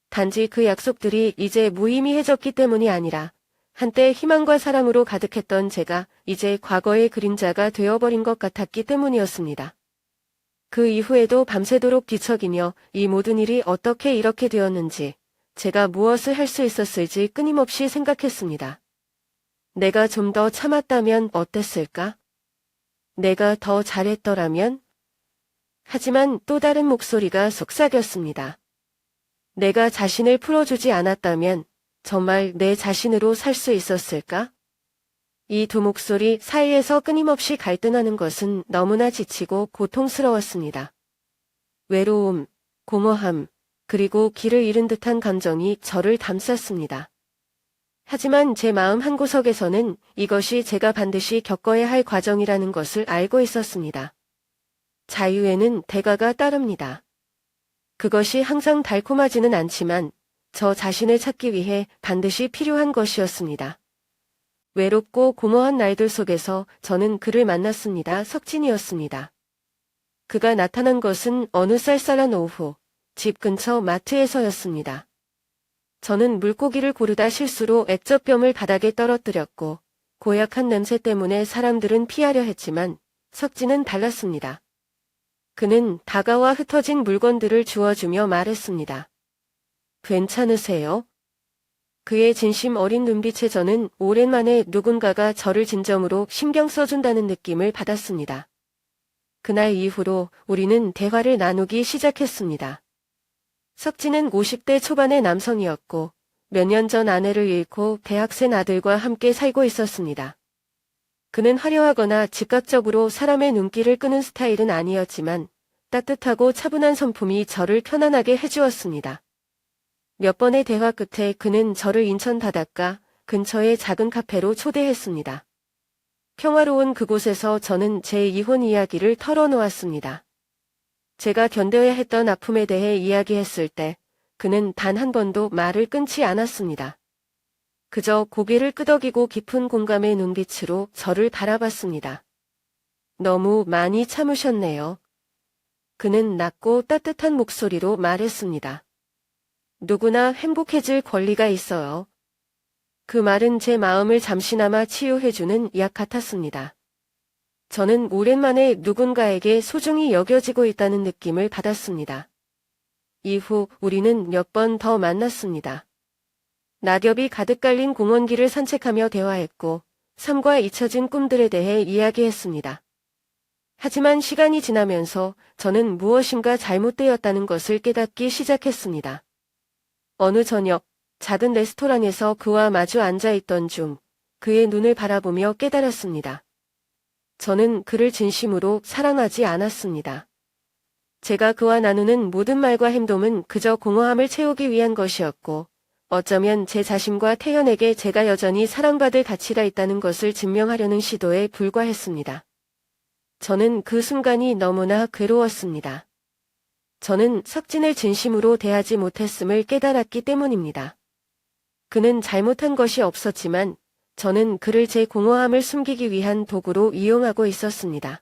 단지 그 약속들이 이제 무의미해졌기 때문이 아니라 한때 희망과 사랑으로 가득했던 제가 이제 과거의 그림자가 되어버린 것 같았기 때문이었습니다. 그 이후에도 밤새도록 뒤척이며 이 모든 일이 어떻게 이렇게 되었는지, 제가 무엇을 할 수 있었을지 끊임없이 생각했습니다. 내가 좀 더 참았다면 어땠을까? 내가 더 잘했더라면? 하지만 또 다른 목소리가 속삭였습니다. 내가 자신을 풀어주지 않았다면 정말 내 자신으로 살 수 있었을까? 이 두 목소리 사이에서 끊임없이 갈등하는 것은 너무나 지치고 고통스러웠습니다. 외로움, 공허함, 그리고 길을 잃은 듯한 감정이 저를 감쌌습니다. 하지만 제 마음 한구석에서는 이것이 제가 반드시 겪어야 할 과정이라는 것을 알고 있었습니다. 자유에는 대가가 따릅니다. 그것이 항상 달콤하지는 않지만 저 자신을 찾기 위해 반드시 필요한 것이었습니다. 외롭고 공허한 날들 속에서 저는 그를 만났습니다. 석진이었습니다. 그가 나타난 것은 어느 쌀쌀한 오후, 집 근처 마트에서였습니다. 저는 물고기를 고르다 실수로 액젓병을 바닥에 떨어뜨렸고 고약한 냄새 때문에 사람들은 피하려 했지만 석진은 달랐습니다. 그는 다가와 흩어진 물건들을 주워주며 말했습니다. 괜찮으세요? 그의 진심 어린 눈빛에 저는 오랜만에 누군가가 저를 진정으로 신경 써준다는 느낌을 받았습니다. 그날 이후로 우리는 대화를 나누기 시작했습니다. 석진은 50대 초반의 남성이었고 몇 년 전 아내를 잃고 대학생 아들과 함께 살고 있었습니다. 그는 화려하거나 즉각적으로 사람의 눈길을 끄는 스타일은 아니었지만 따뜻하고 차분한 성품이 저를 편안하게 해주었습니다. 몇 번의 대화 끝에 그는 저를 인천 바닷가 근처의 작은 카페로 초대했습니다. 평화로운 그곳에서 저는 제 이혼 이야기를 털어놓았습니다. 제가 견뎌야 했던 아픔에 대해 이야기했을 때 그는 단 한 번도 말을 끊지 않았습니다. 그저 고개를 끄덕이고 깊은 공감의 눈빛으로 저를 바라봤습니다. 너무 많이 참으셨네요. 그는 낮고 따뜻한 목소리로 말했습니다. 누구나 행복해질 권리가 있어요. 그 말은 제 마음을 잠시나마 치유해주는 약 같았습니다. 저는 오랜만에 누군가에게 소중히 여겨지고 있다는 느낌을 받았습니다. 이후 우리는 몇 번 더 만났습니다. 낙엽이 가득 깔린 공원길을 산책하며 대화했고 삶과 잊혀진 꿈들에 대해 이야기했습니다. 하지만 시간이 지나면서 저는 무엇인가 잘못되었다는 것을 깨닫기 시작했습니다. 어느 저녁 작은 레스토랑에서 그와 마주 앉아있던 중 그의 눈을 바라보며 깨달았습니다. 저는 그를 진심으로 사랑하지 않았습니다. 제가 그와 나누는 모든 말과 행동은 그저 공허함을 채우기 위한 것이었고 어쩌면 제 자신과 태연에게 제가 여전히 사랑받을 가치가 있다는 것을 증명하려는 시도에 불과했습니다. 저는 그 순간이 너무나 괴로웠습니다. 저는 석진을 진심으로 대하지 못했음을 깨달았기 때문입니다. 그는 잘못한 것이 없었지만 저는 그를 제 공허함을 숨기기 위한 도구로 이용하고 있었습니다.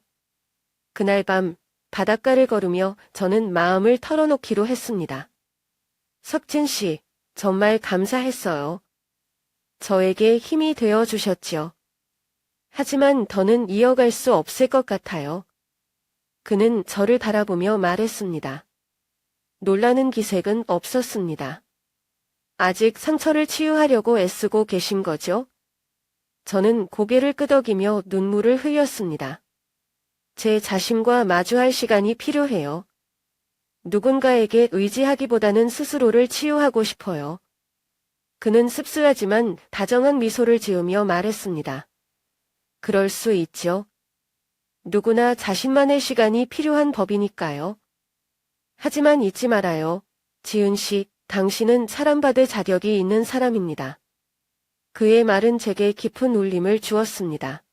그날 밤 바닷가를 걸으며 저는 마음을 털어놓기로 했습니다. 석진 씨, 정말 감사했어요. 저에게 힘이 되어 주셨지요. 하지만 더는 이어갈 수 없을 것 같아요. 그는 저를 바라보며 말했습니다. 놀라는 기색은 없었습니다. 아직 상처를 치유하려고 애쓰고 계신 거죠? 저는 고개를 끄덕이며 눈물을 흘렸습니다. 제 자신과 마주할 시간이 필요해요. 누군가에게 의지하기보다는 스스로를 치유하고 싶어요. 그는 씁쓸하지만 다정한 미소를 지으며 말했습니다. 그럴 수 있죠. 누구나 자신만의 시간이 필요한 법이니까요. 하지만 잊지 말아요. 지은 씨, 당신은 사랑받을 자격이 있는 사람입니다. 그의 말은 제게 깊은 울림을 주었습니다.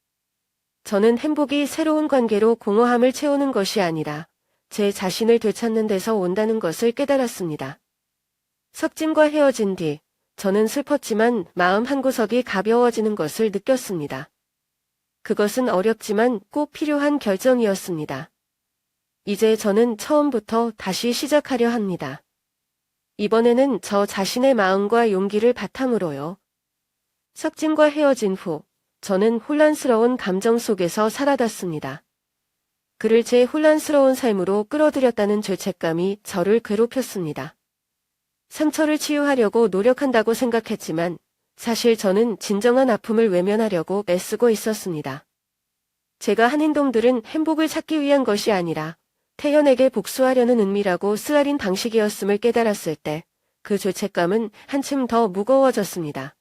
저는 행복이 새로운 관계로 공허함을 채우는 것이 아니라 제 자신을 되찾는 데서 온다는 것을 깨달았습니다. 석진과 헤어진 뒤 저는 슬펐지만 마음 한구석이 가벼워지는 것을 느꼈습니다. 그것은 어렵지만 꼭 필요한 결정이었습니다. 이제 저는 처음부터 다시 시작하려 합니다. 이번에는 저 자신의 마음과 용기를 바탕으로요. 석진과 헤어진 후 저는 혼란스러운 감정 속에서 살아갔습니다. 그를 제 혼란스러운 삶으로 끌어들였다는 죄책감이 저를 괴롭혔습니다. 상처를 치유하려고 노력한다고 생각했지만 사실 저는 진정한 아픔을 외면하려고 애쓰고 있었습니다. 제가 한 행동들은 행복을 찾기 위한 것이 아니라 태연에게 복수하려는 은밀하고 쓰라린 방식이었음을 깨달았을 때 그 죄책감은 한층 더 무거워졌습니다.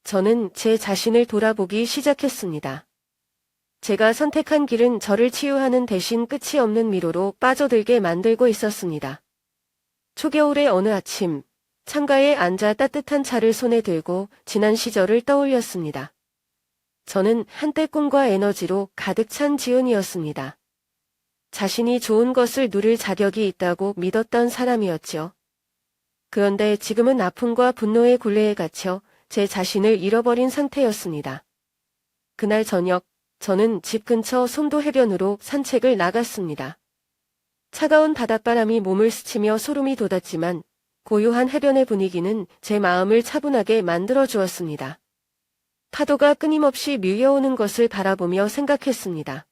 저는 제 자신을 돌아보기 시작했습니다. 제가 선택한 길은 저를 치유하는 대신 끝이 없는 미로로 빠져들게 만들고 있었습니다. 초겨울의 어느 아침, 창가에 앉아 따뜻한 차를 손에 들고 지난 시절을 떠올렸습니다. 저는 한때 꿈과 에너지로 가득 찬 지은이었습니다. 자신이 좋은 것을 누릴 자격이 있다고 믿었던 사람이었죠. 그런데 지금은 아픔과 분노의 굴레에 갇혀 제 자신을 잃어버린 상태였습니다. 그날 저녁, 저는 집 근처 송도 해변으로 산책을 나갔습니다. 차가운 바닷바람이 몸을 스치며 소름이 돋았지만 고요한 해변의 분위기는 제 마음을 차분하게 만들어 주었습니다. 파도가 끊임없이 밀려오는 것을 바라보며 생각했습니다.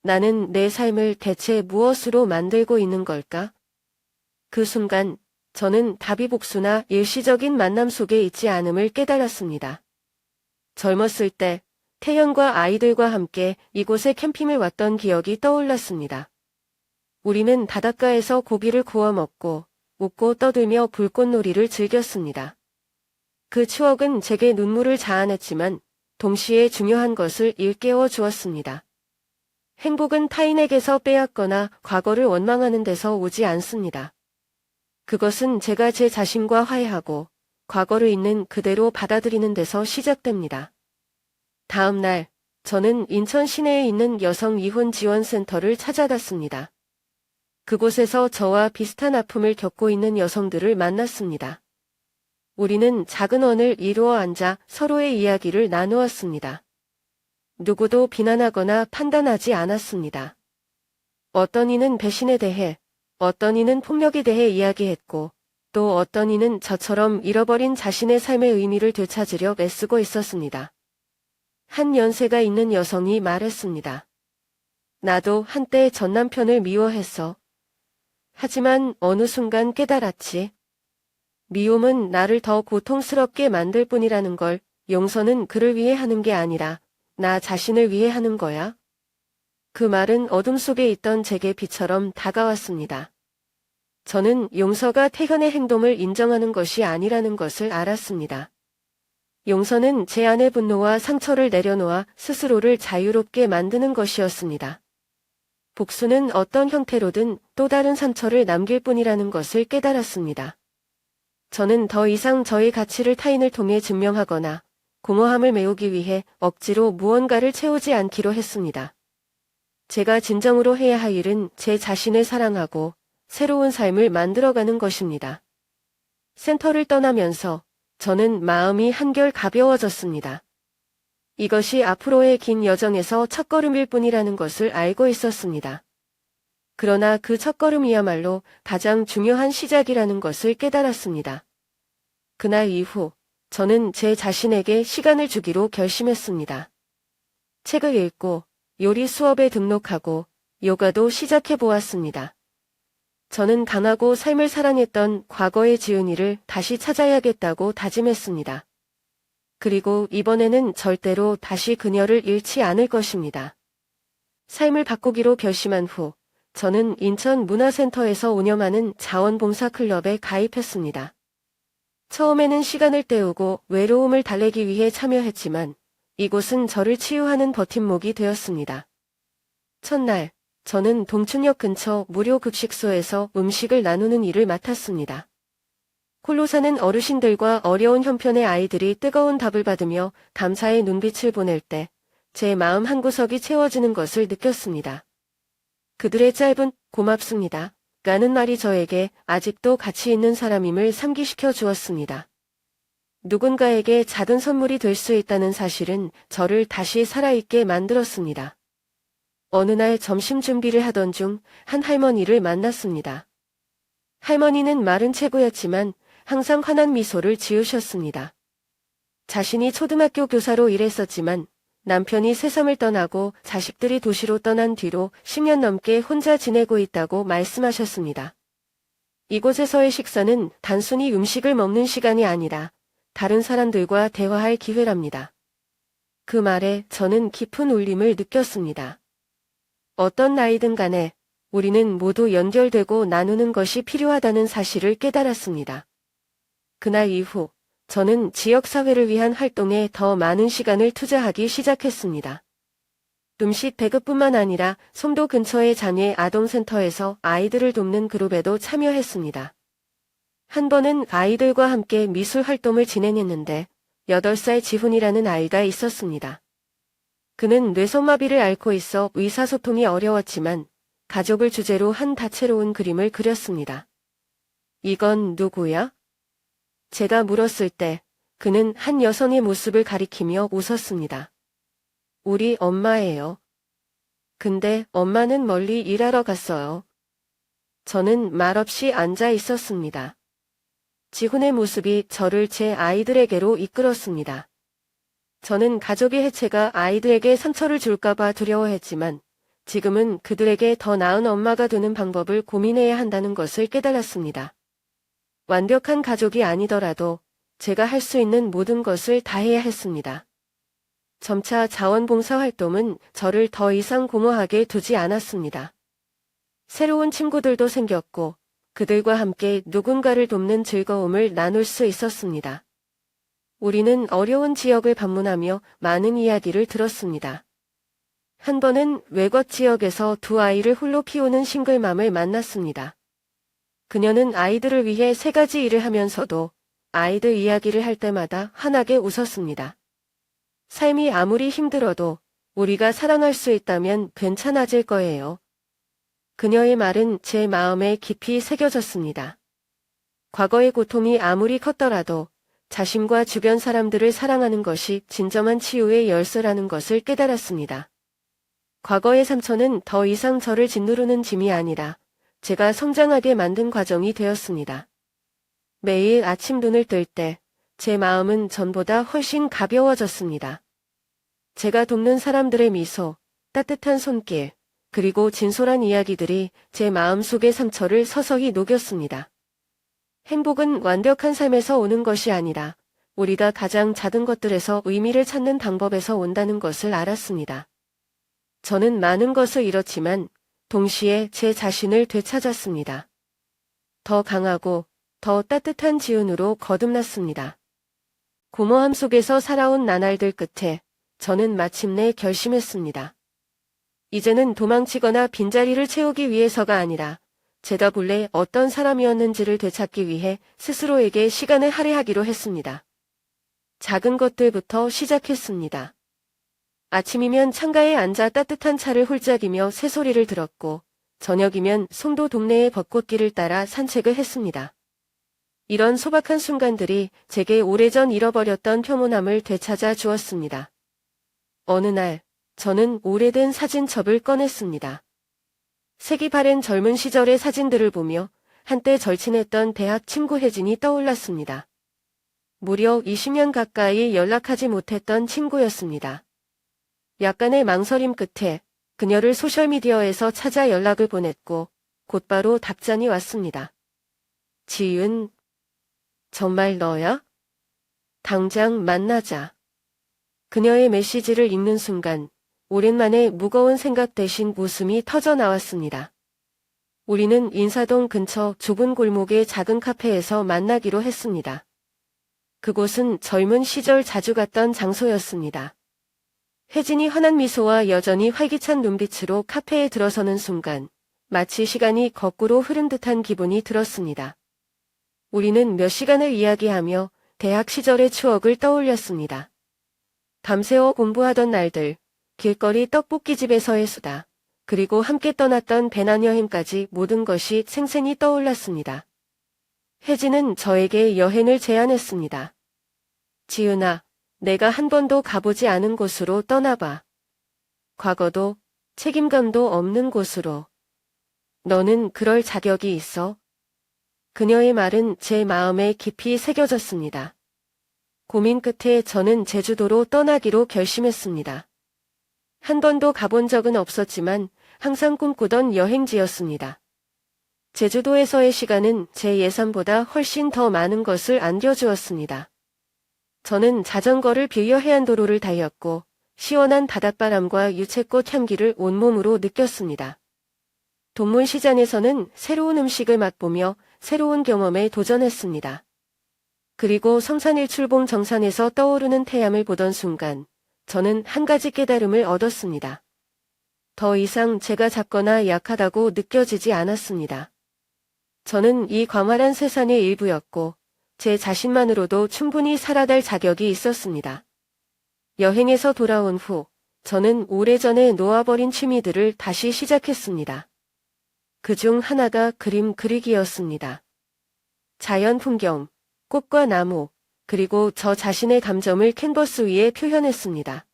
나는 내 삶을 대체 무엇으로 만들고 있는 걸까? 그 순간 저는 답이 복수나 일시적인 만남 속에 있지 않음을 깨달았습니다. 젊었을 때 태연과 아이들과 함께 이곳에 캠핑을 왔던 기억이 떠올랐습니다. 우리는 바닷가에서 고기를 구워 먹고 웃고 떠들며 불꽃놀이를 즐겼습니다. 그 추억은 제게 눈물을 자아냈지만 동시에 중요한 것을 일깨워 주었습니다. 행복은 타인에게서 빼앗거나 과거를 원망하는 데서 오지 않습니다. 그것은 제가 제 자신과 화해하고 과거를 있는 그대로 받아들이는 데서 시작됩니다. 다음 날, 저는 인천 시내에 있는 여성 이혼 지원센터를 찾아갔습니다. 그곳에서 저와 비슷한 아픔을 겪고 있는 여성들을 만났습니다. 우리는 작은 원을 이루어 앉아 서로의 이야기를 나누었습니다. 누구도 비난하거나 판단하지 않았습니다. 어떤 이는 배신에 대해, 어떤 이는 폭력에 대해 이야기했고, 또 어떤 이는 저처럼 잃어버린 자신의 삶의 의미를 되찾으려 애쓰고 있었습니다. 한 연세가 있는 여성이 말했습니다. 나도 한때 전 남편을 미워했어. 하지만 어느 순간 깨달았지. 미움은 나를 더 고통스럽게 만들 뿐이라는 걸, 용서는 그를 위해 하는 게 아니라 나 자신을 위해 하는 거야. 그 말은 어둠 속에 있던 제게 빛처럼 다가왔습니다. 저는 용서가 태연의 행동을 인정하는 것이 아니라는 것을 알았습니다. 용서는 제 안의 분노와 상처를 내려놓아 스스로를 자유롭게 만드는 것이었습니다. 복수는 어떤 형태로든 또 다른 상처를 남길 뿐이라는 것을 깨달았습니다. 저는 더 이상 저의 가치를 타인을 통해 증명하거나 공허함을 메우기 위해 억지로 무언가를 채우지 않기로 했습니다. 제가 진정으로 해야 할 일은 제 자신을 사랑하고 새로운 삶을 만들어가는 것입니다. 센터를 떠나면서 저는 마음이 한결 가벼워졌습니다. 이것이 앞으로의 긴 여정에서 첫걸음일 뿐이라는 것을 알고 있었습니다. 그러나 그 첫걸음이야말로 가장 중요한 시작이라는 것을 깨달았습니다. 그날 이후 저는 제 자신에게 시간을 주기로 결심했습니다. 책을 읽고 요리 수업에 등록하고 요가도 시작해 보았습니다. 저는 강하고 삶을 사랑했던 과거의 지은이를 다시 찾아야겠다고 다짐했습니다. 그리고 이번에는 절대로 다시 그녀를 잃지 않을 것입니다. 삶을 바꾸기로 결심한 후 저는 인천 문화센터에서 운영하는 자원봉사 클럽에 가입했습니다. 처음에는 시간을 때우고 외로움을 달래기 위해 참여했지만 이곳은 저를 치유하는 버팀목이 되었습니다. 첫날, 저는 동춘역 근처 무료 급식소에서 음식을 나누는 일을 맡았습니다. 홀로 사는 어르신들과 어려운 형편의 아이들이 뜨거운 밥을 받으며 감사의 눈빛을 보낼 때 제 마음 한구석이 채워지는 것을 느꼈습니다. 그들의 짧은 고맙습니다. 라는 말이 저에게 아직도 가치 있는 사람임을 상기시켜 주었습니다. 누군가에게 작은 선물이 될 수 있다는 사실은 저를 다시 살아있게 만들었습니다. 어느 날 점심 준비를 하던 중 한 할머니를 만났습니다. 할머니는 말은 체구였지만 항상 환한 미소를 지으셨습니다. 자신이 초등학교 교사로 일했었지만 남편이 세상을 떠나고 자식들이 도시로 떠난 뒤로 10년 넘게 혼자 지내고 있다고 말씀하셨습니다. 이곳에서의 식사는 단순히 음식을 먹는 시간이 아니라 다른 사람들과 대화할 기회랍니다. 그 말에 저는 깊은 울림을 느꼈습니다. 어떤 나이든 간에 우리는 모두 연결되고 나누는 것이 필요하다는 사실을 깨달았습니다. 그날 이후 저는 지역사회를 위한 활동에 더 많은 시간을 투자하기 시작했습니다. 음식 배급뿐만 아니라 송도 근처의 장애 아동센터에서 아이들을 돕는 그룹에도 참여했습니다. 한 번은 아이들과 함께 미술 활동을 진행했는데 8살 지훈이라는 아이가 있었습니다. 그는 뇌성마비를 앓고 있어 의사소통이 어려웠지만 가족을 주제로 한 다채로운 그림을 그렸습니다. 이건 누구야? 제가 물었을 때 그는 한 여성의 모습을 가리키며 웃었습니다. 우리 엄마예요. 근데 엄마는 멀리 일하러 갔어요. 저는 말없이 앉아 있었습니다. 지훈의 모습이 저를 제 아이들에게로 이끌었습니다. 저는 가족의 해체가 아이들에게 상처를 줄까봐 두려워했지만 지금은 그들에게 더 나은 엄마가 되는 방법을 고민해야 한다는 것을 깨달았습니다. 완벽한 가족이 아니더라도 제가 할 수 있는 모든 것을 다해야 했습니다. 점차 자원봉사 활동은 저를 더 이상 공허하게 두지 않았습니다. 새로운 친구들도 생겼고 그들과 함께 누군가를 돕는 즐거움을 나눌 수 있었습니다. 우리는 어려운 지역을 방문하며 많은 이야기를 들었습니다. 한 번은 외곽 지역에서 두 아이를 홀로 키우는 싱글맘을 만났습니다. 그녀는 아이들을 위해 3가지 일을 하면서도 아이들 이야기를 할 때마다 환하게 웃었습니다. 삶이 아무리 힘들어도 우리가 사랑할 수 있다면 괜찮아질 거예요. 그녀의 말은 제 마음에 깊이 새겨졌습니다. 과거의 고통이 아무리 컸더라도 자신과 주변 사람들을 사랑하는 것이 진정한 치유의 열쇠라는 것을 깨달았습니다. 과거의 상처는 더 이상 저를 짓누르는 짐이 아니라 제가 성장하게 만든 과정이 되었습니다. 매일 아침 눈을 뜰 때 제 마음은 전보다 훨씬 가벼워졌습니다. 제가 돕는 사람들의 미소, 따뜻한 손길, 그리고 진솔한 이야기들이 제 마음속의 상처를 서서히 녹였습니다. 행복은 완벽한 삶에서 오는 것이 아니라 우리가 가장 작은 것들에서 의미를 찾는 방법에서 온다는 것을 알았습니다. 저는 많은 것을 잃었지만 동시에 제 자신을 되찾았습니다. 더 강하고 더 따뜻한 지훈으로 거듭났습니다. 공허함 속에서 살아온 나날들 끝에 저는 마침내 결심했습니다. 이제는 도망치거나 빈자리를 채우기 위해서가 아니라 제가 본래 어떤 사람이었는지를 되찾기 위해 스스로에게 시간을 할애하기로 했습니다. 작은 것들부터 시작했습니다. 아침이면 창가에 앉아 따뜻한 차를 홀짝이며 새소리를 들었고 저녁이면 송도 동네의 벚꽃길을 따라 산책을 했습니다. 이런 소박한 순간들이 제게 오래전 잃어버렸던 평온함을 되찾아 주었습니다. 어느 날 저는 오래된 사진첩을 꺼냈습니다. 색이 바랜 젊은 시절의 사진들을 보며 한때 절친했던 대학 친구 혜진이 떠올랐습니다. 무려 20년 가까이 연락하지 못했던 친구였습니다. 약간의 망설임 끝에 그녀를 소셜미디어에서 찾아 연락을 보냈고 곧바로 답장이 왔습니다. 지윤, 정말 너야? 당장 만나자. 그녀의 메시지를 읽는 순간 오랜만에 무거운 생각 대신 웃음이 터져 나왔습니다. 우리는 인사동 근처 좁은 골목의 작은 카페에서 만나기로 했습니다. 그곳은 젊은 시절 자주 갔던 장소였습니다. 혜진이 환한 미소와 여전히 활기찬 눈빛으로 카페에 들어서는 순간 마치 시간이 거꾸로 흐른 듯한 기분이 들었습니다. 우리는 몇 시간을 이야기하며 대학 시절의 추억을 떠올렸습니다. 밤새워 공부하던 날들, 길거리 떡볶이집에서의 수다, 그리고 함께 떠났던 배낭 여행까지 모든 것이 생생히 떠올랐습니다. 혜진은 저에게 여행을 제안했습니다. 지윤아, 내가 한 번도 가보지 않은 곳으로 떠나봐. 과거도 책임감도 없는 곳으로. 너는 그럴 자격이 있어? 그녀의 말은 제 마음에 깊이 새겨졌습니다. 고민 끝에 저는 제주도로 떠나기로 결심했습니다. 한 번도 가본 적은 없었지만 항상 꿈꾸던 여행지였습니다. 제주도에서의 시간은 제 예상보다 훨씬 더 많은 것을 안겨주었습니다. 저는 자전거를 빌려 해안도로를 달렸고 시원한 바닷바람과 유채꽃 향기를 온몸으로 느꼈습니다. 동문시장에서는 새로운 음식을 맛보며 새로운 경험에 도전했습니다. 그리고 성산일출봉 정상에서 떠오르는 태양을 보던 순간 저는 한 가지 깨달음을 얻었습니다. 더 이상 제가 작거나 약하다고 느껴지지 않았습니다. 저는 이 광활한 세상의 일부였고 제 자신만으로도 충분히 살아갈 자격이 있었습니다. 여행에서 돌아온 후 저는 오래전에 놓아버린 취미들을 다시 시작했습니다. 그중 하나가 그림 그리기였습니다. 자연 풍경, 꽃과 나무, 그리고 저 자신의 감정을 캔버스 위에 표현했습니다.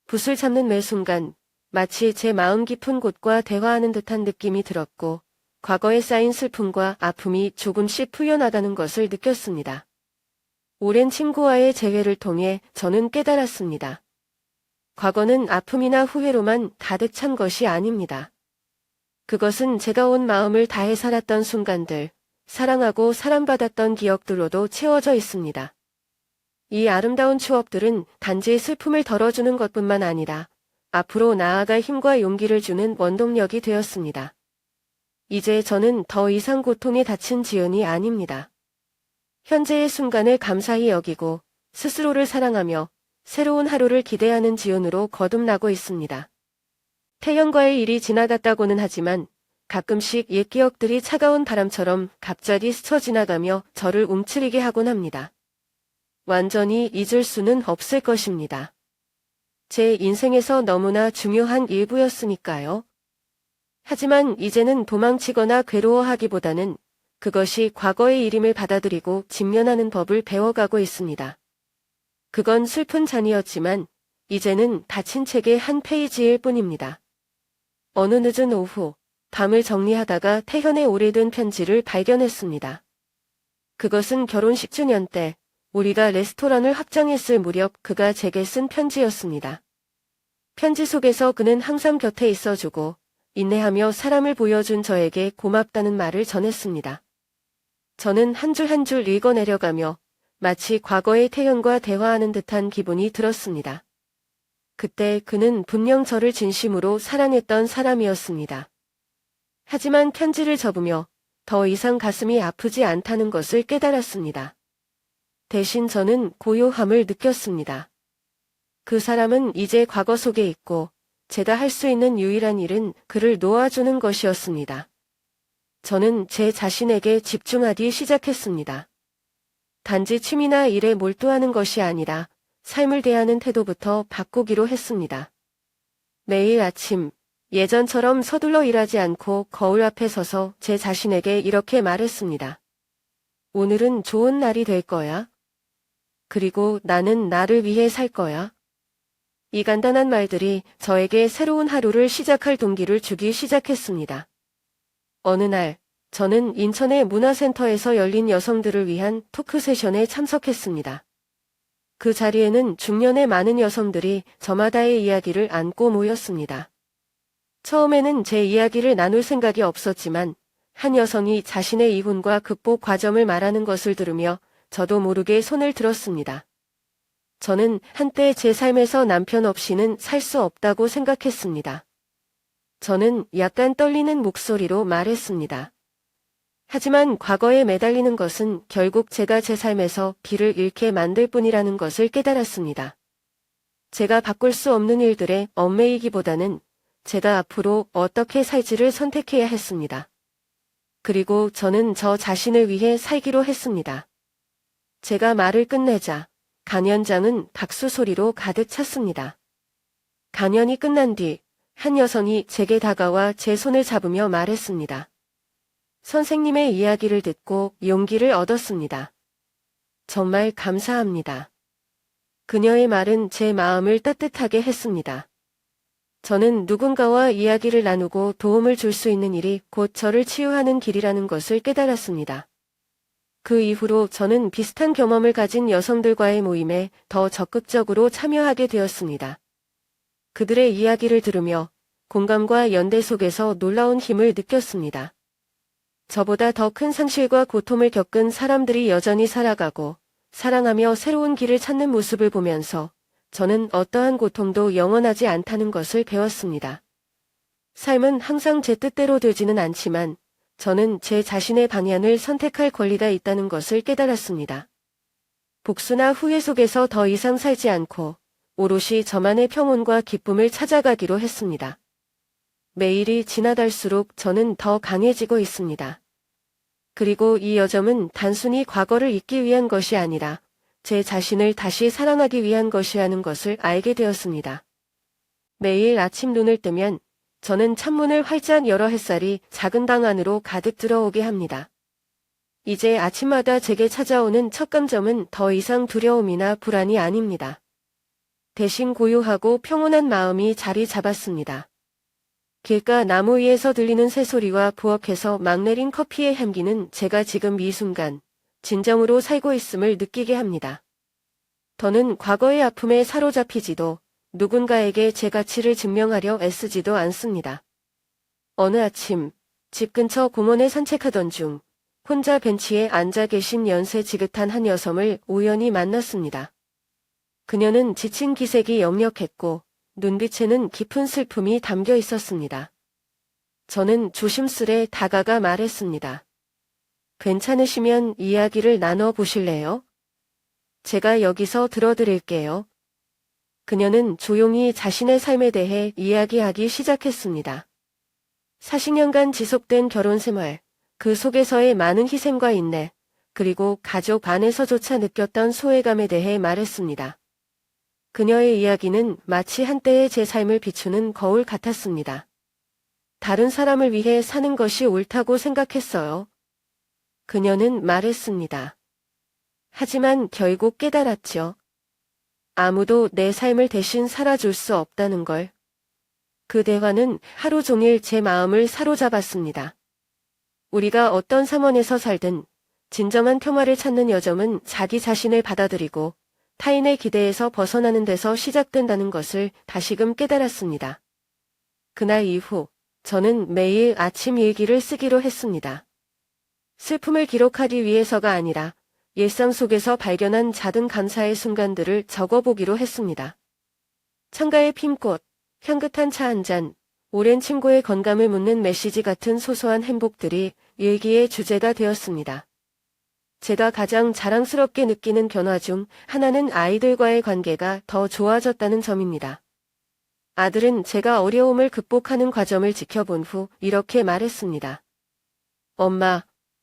붓을 잡는 매 순간 마치 제 마음 깊은 곳과 대화하는 듯한 느낌이 들었고 과거에 쌓인 슬픔과 아픔이 조금씩 풀려나가는 것을 느꼈습니다. 오랜 친구와의 재회를 통해 저는 깨달았습니다. 과거는 아픔이나 후회로만 가득 찬 것이 아닙니다. 그것은 제가 온 마음을 다해 살았던 순간들, 사랑하고 사랑받았던 기억들로도 채워져 있습니다. 이 아름다운 추억들은 단지 슬픔을 덜어주는 것뿐만 아니라 앞으로 나아갈 힘과 용기를 주는 원동력이 되었습니다. 이제 저는 더 이상 고통에 다친 지연이 아닙니다. 현재의 순간을 감사히 여기고 스스로를 사랑하며 새로운 하루를 기대하는 지연으로 거듭나고 있습니다. 태연과의 일이 지나갔다고는 하지만 가끔씩 옛 기억들이 차가운 바람처럼 갑자기 스쳐 지나가며 저를 움츠리게 하곤 합니다. 완전히 잊을 수는 없을 것입니다. 제 인생에서 너무나 중요한 일부였으니까요. 하지만 이제는 도망치거나 괴로워하기보다는 그것이 과거의 일임을 받아들이고 직면하는 법을 배워가고 있습니다. 그건 슬픈 잔이었지만 이제는 닫힌 책의 한 페이지일 뿐입니다. 어느 늦은 오후, 밤을 정리하다가 태현의 오래된 편지를 발견했습니다. 그것은 결혼식 주년 때 우리가 레스토랑을 확장했을 무렵 그가 제게 쓴 편지였습니다. 편지 속에서 그는 항상 곁에 있어주고 인내하며 사람을 보여준 저에게 고맙다는 말을 전했습니다. 저는 한 줄 한 줄 읽어내려가며 마치 과거의 태연과 대화하는 듯한 기분이 들었습니다. 그때 그는 분명 저를 진심으로 사랑했던 사람이었습니다. 하지만 편지를 접으며 더 이상 가슴이 아프지 않다는 것을 깨달았습니다. 대신 저는 고요함을 느꼈습니다. 그 사람은 이제 과거 속에 있고 제가 할 수 있는 유일한 일은 그를 놓아주는 것이었습니다. 저는 제 자신에게 집중하기 시작했습니다. 단지 취미나 일에 몰두하는 것이 아니라 삶을 대하는 태도부터 바꾸기로 했습니다. 매일 아침 예전처럼 서둘러 일하지 않고 거울 앞에 서서 제 자신에게 이렇게 말했습니다. 오늘은 좋은 날이 될 거야. 그리고 나는 나를 위해 살 거야. 이 간단한 말들이 저에게 새로운 하루를 시작할 동기를 주기 시작했습니다. 어느 날 저는 인천의 문화센터에서 열린 여성들을 위한 토크 세션에 참석했습니다. 그 자리에는 중년의 많은 여성들이 저마다의 이야기를 안고 모였습니다. 처음에는 제 이야기를 나눌 생각이 없었지만 한 여성이 자신의 이혼과 극복 과정을 말하는 것을 들으며 저도 모르게 손을 들었습니다. 저는 한때 제 삶에서 남편 없이는 살 수 없다고 생각했습니다. 저는 약간 떨리는 목소리로 말했습니다. 하지만 과거에 매달리는 것은 결국 제가 제 삶에서 길을 잃게 만들 뿐이라는 것을 깨달았습니다. 제가 바꿀 수 없는 일들에 얽매이기보다는 제가 앞으로 어떻게 살지를 선택해야 했습니다. 그리고 저는 저 자신을 위해 살기로 했습니다. 제가 말을 끝내자 강연장은 박수 소리로 가득 찼습니다. 강연이 끝난 뒤 한 여성이 제게 다가와 제 손을 잡으며 말했습니다. 선생님의 이야기를 듣고 용기를 얻었습니다. 정말 감사합니다. 그녀의 말은 제 마음을 따뜻하게 했습니다. 저는 누군가와 이야기를 나누고 도움을 줄 수 있는 일이 곧 저를 치유하는 길이라는 것을 깨달았습니다. 그 이후로 저는 비슷한 경험을 가진 여성들과의 모임에 더 적극적으로 참여하게 되었습니다. 그들의 이야기를 들으며 공감과 연대 속에서 놀라운 힘을 느꼈습니다. 저보다 더 큰 상실과 고통을 겪은 사람들이 여전히 살아가고 사랑하며 새로운 길을 찾는 모습을 보면서 저는 어떠한 고통도 영원하지 않다는 것을 배웠습니다. 삶은 항상 제 뜻대로 되지는 않지만 저는 제 자신의 방향을 선택할 권리가 있다는 것을 깨달았습니다. 복수나 후회 속에서 더 이상 살지 않고 오롯이 저만의 평온과 기쁨을 찾아가기로 했습니다. 매일이 지나갈수록 저는 더 강해지고 있습니다. 그리고 이 여정은 단순히 과거를 잊기 위한 것이 아니라 제 자신을 다시 사랑하기 위한 것이라는 것을 알게 되었습니다. 매일 아침 눈을 뜨면 저는 창문을 활짝 열어 햇살이 작은 방 안으로 가득 들어오게 합니다. 이제 아침마다 제게 찾아오는 첫 감정은 더 이상 두려움이나 불안이 아닙니다. 대신 고요하고 평온한 마음이 자리 잡았습니다. 길가 나무 위에서 들리는 새소리와 부엌에서 막 내린 커피의 향기는 제가 지금 이 순간 진정으로 살고 있음을 느끼게 합니다. 더는 과거의 아픔에 사로잡히지도 누군가에게 제 가치를 증명하려 애쓰지도 않습니다. 어느 아침 집 근처 공원에 산책하던 중 혼자 벤치에 앉아 계신 연세 지긋한 한 여성을 우연히 만났습니다. 그녀는 지친 기색이 역력했고 눈빛에는 깊은 슬픔이 담겨 있었습니다. 저는 조심스레 다가가 말했습니다. 괜찮으시면 이야기를 나눠 보실래요? 제가 여기서 들어드릴게요. 그녀는 조용히 자신의 삶에 대해 이야기하기 시작했습니다. 40년간 지속된 결혼 생활, 그 속에서의 많은 희생과 인내, 그리고 가족 안에서조차 느꼈던 소외감에 대해 말했습니다. 그녀의 이야기는 마치 한때의 제 삶을 비추는 거울 같았습니다. 다른 사람을 위해 사는 것이 옳다고 생각했어요. 그녀는 말했습니다. 하지만 결국 깨달았죠. 아무도 내 삶을 대신 살아줄 수 없다는 걸. 그 대화는 하루 종일 제 마음을 사로잡았습니다. 우리가 어떤 상황에서 살든 진정한 평화를 찾는 여정은 자기 자신을 받아들이고 타인의 기대에서 벗어나는 데서 시작된다는 것을 다시금 깨달았습니다. 그날 이후 저는 매일 아침 일기를 쓰기로 했습니다. 슬픔을 기록하기 위해서가 아니라 일상 속에서 발견한 작은 감사의 순간들을 적어보기로 했습니다. 창가에 핀 꽃, 향긋한 차 한 잔, 오랜 친구의 건강을 묻는 메시지 같은 소소한 행복들이 일기의 주제가 되었습니다. 제가 가장 자랑스럽게 느끼는 변화 중 하나는 아이들과의 관계가 더 좋아졌다는 점입니다. 아들은 제가 어려움을 극복하는 과정을 지켜본 후 이렇게 말했습니다.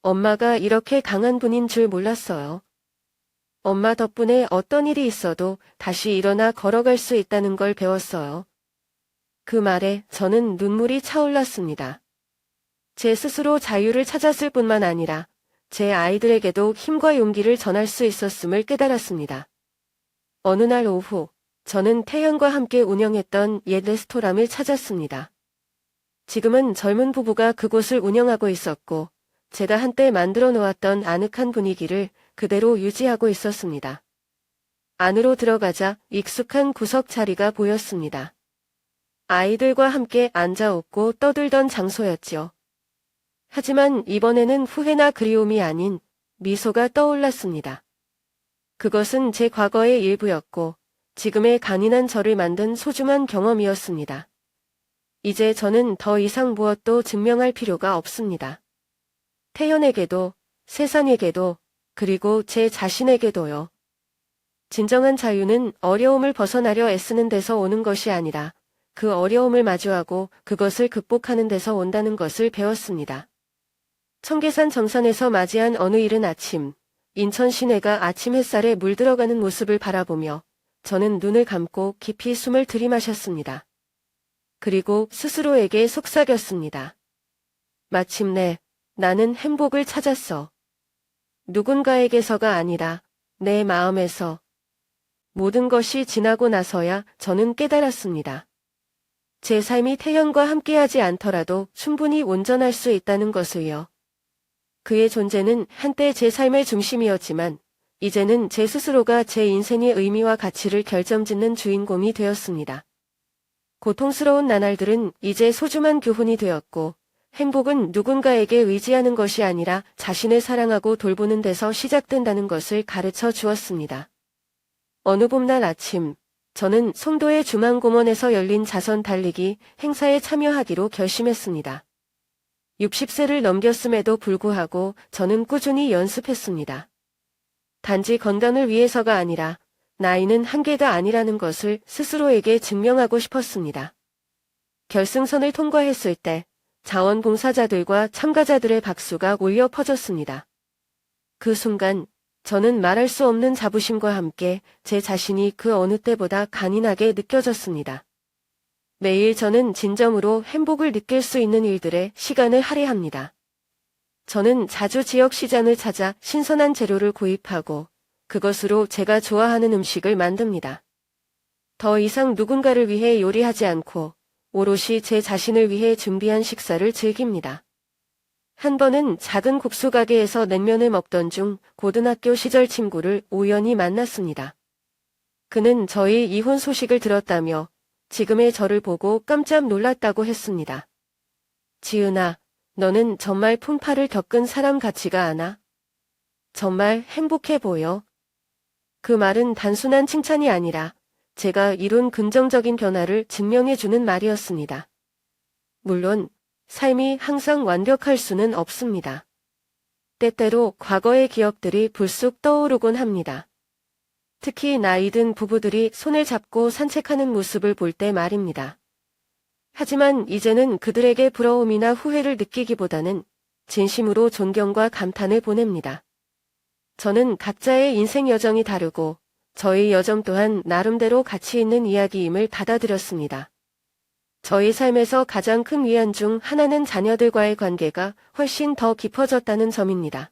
엄마가 이렇게 강한 분인 줄 몰랐어요. 엄마 덕분에 어떤 일이 있어도 다시 일어나 걸어갈 수 있다는 걸 배웠어요. 그 말에 저는 눈물이 차올랐습니다. 제 스스로 자유를 찾았을 뿐만 아니라 제 아이들에게도 힘과 용기를 전할 수 있었음을 깨달았습니다. 어느 날 오후, 저는 태연과 함께 운영했던 옛 레스토랑을 찾았습니다. 지금은 젊은 부부가 그곳을 운영하고 있었고, 제가 한때 만들어 놓았던 아늑한 분위기를 그대로 유지하고 있었습니다. 안으로 들어가자 익숙한 구석 자리가 보였습니다. 아이들과 함께 앉아 웃고 떠들던 장소였지요. 하지만 이번에는 후회나 그리움이 아닌 미소가 떠올랐습니다. 그것은 제 과거의 일부였고 지금의 강인한 저를 만든 소중한 경험이었습니다. 이제 저는 더 이상 무엇도 증명할 필요가 없습니다. 태연에게도, 세상에게도, 그리고 제 자신에게도요. 진정한 자유는 어려움을 벗어나려 애쓰는 데서 오는 것이 아니라 그 어려움을 마주하고 그것을 극복하는 데서 온다는 것을 배웠습니다. 청계산 정상에서 맞이한 어느 이른 아침, 인천 시내가 아침 햇살에 물들어가는 모습을 바라보며 저는 눈을 감고 깊이 숨을 들이마셨습니다. 그리고 스스로에게 속삭였습니다. 마침내 나는 행복을 찾았어. 누군가에게서가 아니라 내 마음에서. 모든 것이 지나고 나서야 저는 깨달았습니다. 제 삶이 태연과 함께하지 않더라도 충분히 온전할 수 있다는 것을요. 그의 존재는 한때 제 삶의 중심이었지만 이제는 제 스스로가 제 인생의 의미와 가치를 결정짓는 주인공이 되었습니다. 고통스러운 나날들은 이제 소중한 교훈이 되었고 행복은 누군가에게 의지하는 것이 아니라 자신을 사랑하고 돌보는 데서 시작된다는 것을 가르쳐 주었습니다. 어느 봄날 아침, 저는 송도의 중앙공원에서 열린 자선 달리기 행사에 참여하기로 결심했습니다. 60세를 넘겼음에도 불구하고 저는 꾸준히 연습했습니다. 단지 건강을 위해서가 아니라 나이는 한계가 아니라는 것을 스스로에게 증명하고 싶었습니다. 결승선을 통과했을 때 자원봉사자들과 참가자들의 박수가 울려 퍼졌습니다. 그 순간 저는 말할 수 없는 자부심과 함께 제 자신이 그 어느 때보다 강인하게 느껴졌습니다. 매일 저는 진정으로 행복을 느낄 수 있는 일들에 시간을 할애합니다. 저는 자주 지역 시장을 찾아 신선한 재료를 구입하고 그것으로 제가 좋아하는 음식을 만듭니다. 더 이상 누군가를 위해 요리하지 않고 오롯이 제 자신을 위해 준비한 식사를 즐깁니다. 한 번은 작은 국수 가게에서 냉면을 먹던 중 고등학교 시절 친구를 우연히 만났습니다. 그는 저희 이혼 소식을 들었다며 지금의 저를 보고 깜짝 놀랐다고 했습니다. 지은아, 너는 정말 풍파를 겪은 사람 같지가 않아? 정말 행복해 보여. 그 말은 단순한 칭찬이 아니라 제가 이룬 긍정적인 변화를 증명해주는 말이었습니다. 물론 삶이 항상 완벽할 수는 없습니다. 때때로 과거의 기억들이 불쑥 떠오르곤 합니다. 특히 나이 든 부부들이 손을 잡고 산책하는 모습을 볼 때 말입니다. 하지만 이제는 그들에게 부러움이나 후회를 느끼기보다는 진심으로 존경과 감탄을 보냅니다. 저는 각자의 인생 여정이 다르고 저희 여정 또한 나름대로 가치 있는 이야기임을 받아들였습니다. 저희 삶에서 가장 큰 위안 중 하나는 자녀들과의 관계가 훨씬 더 깊어졌다는 점입니다.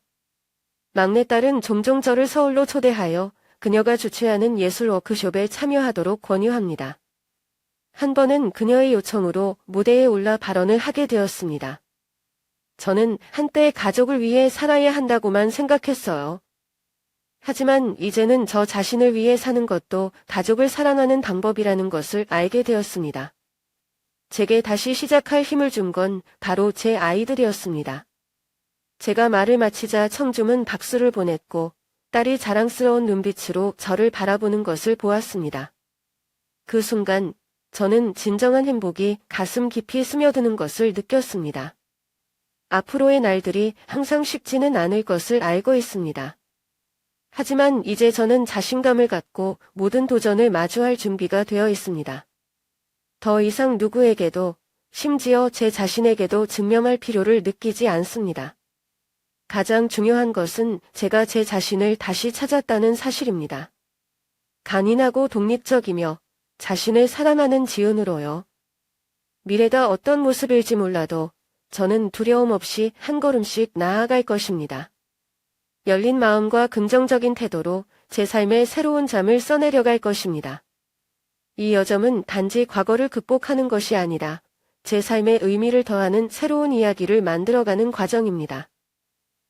막내딸은 종종 저를 서울로 초대하여 그녀가 주최하는 예술 워크숍에 참여하도록 권유합니다. 한 번은 그녀의 요청으로 무대에 올라 발언을 하게 되었습니다. 저는 한때 가족을 위해 살아야 한다고만 생각했어요. 하지만 이제는 저 자신을 위해 사는 것도 가족을 사랑하는 방법이라는 것을 알게 되었습니다. 제게 다시 시작할 힘을 준 건 바로 제 아이들이었습니다. 제가 말을 마치자 청중은 박수를 보냈고 딸이 자랑스러운 눈빛으로 저를 바라보는 것을 보았습니다. 그 순간 저는 진정한 행복이 가슴 깊이 스며드는 것을 느꼈습니다. 앞으로의 날들이 항상 쉽지는 않을 것을 알고 있습니다. 하지만 이제 저는 자신감을 갖고 모든 도전을 마주할 준비가 되어 있습니다. 더 이상 누구에게도, 심지어 제 자신에게도 증명할 필요를 느끼지 않습니다. 가장 중요한 것은 제가 제 자신을 다시 찾았다는 사실입니다. 강인하고 독립적이며 자신을 사랑하는 지은으로요. 미래가 어떤 모습일지 몰라도 저는 두려움 없이 한 걸음씩 나아갈 것입니다. 열린 마음과 긍정적인 태도로 제 삶에 새로운 잠을 써내려갈 것입니다. 이 여정은 단지 과거를 극복하는 것이 아니라 제 삶에 의미를 더하는 새로운 이야기를 만들어가는 과정입니다.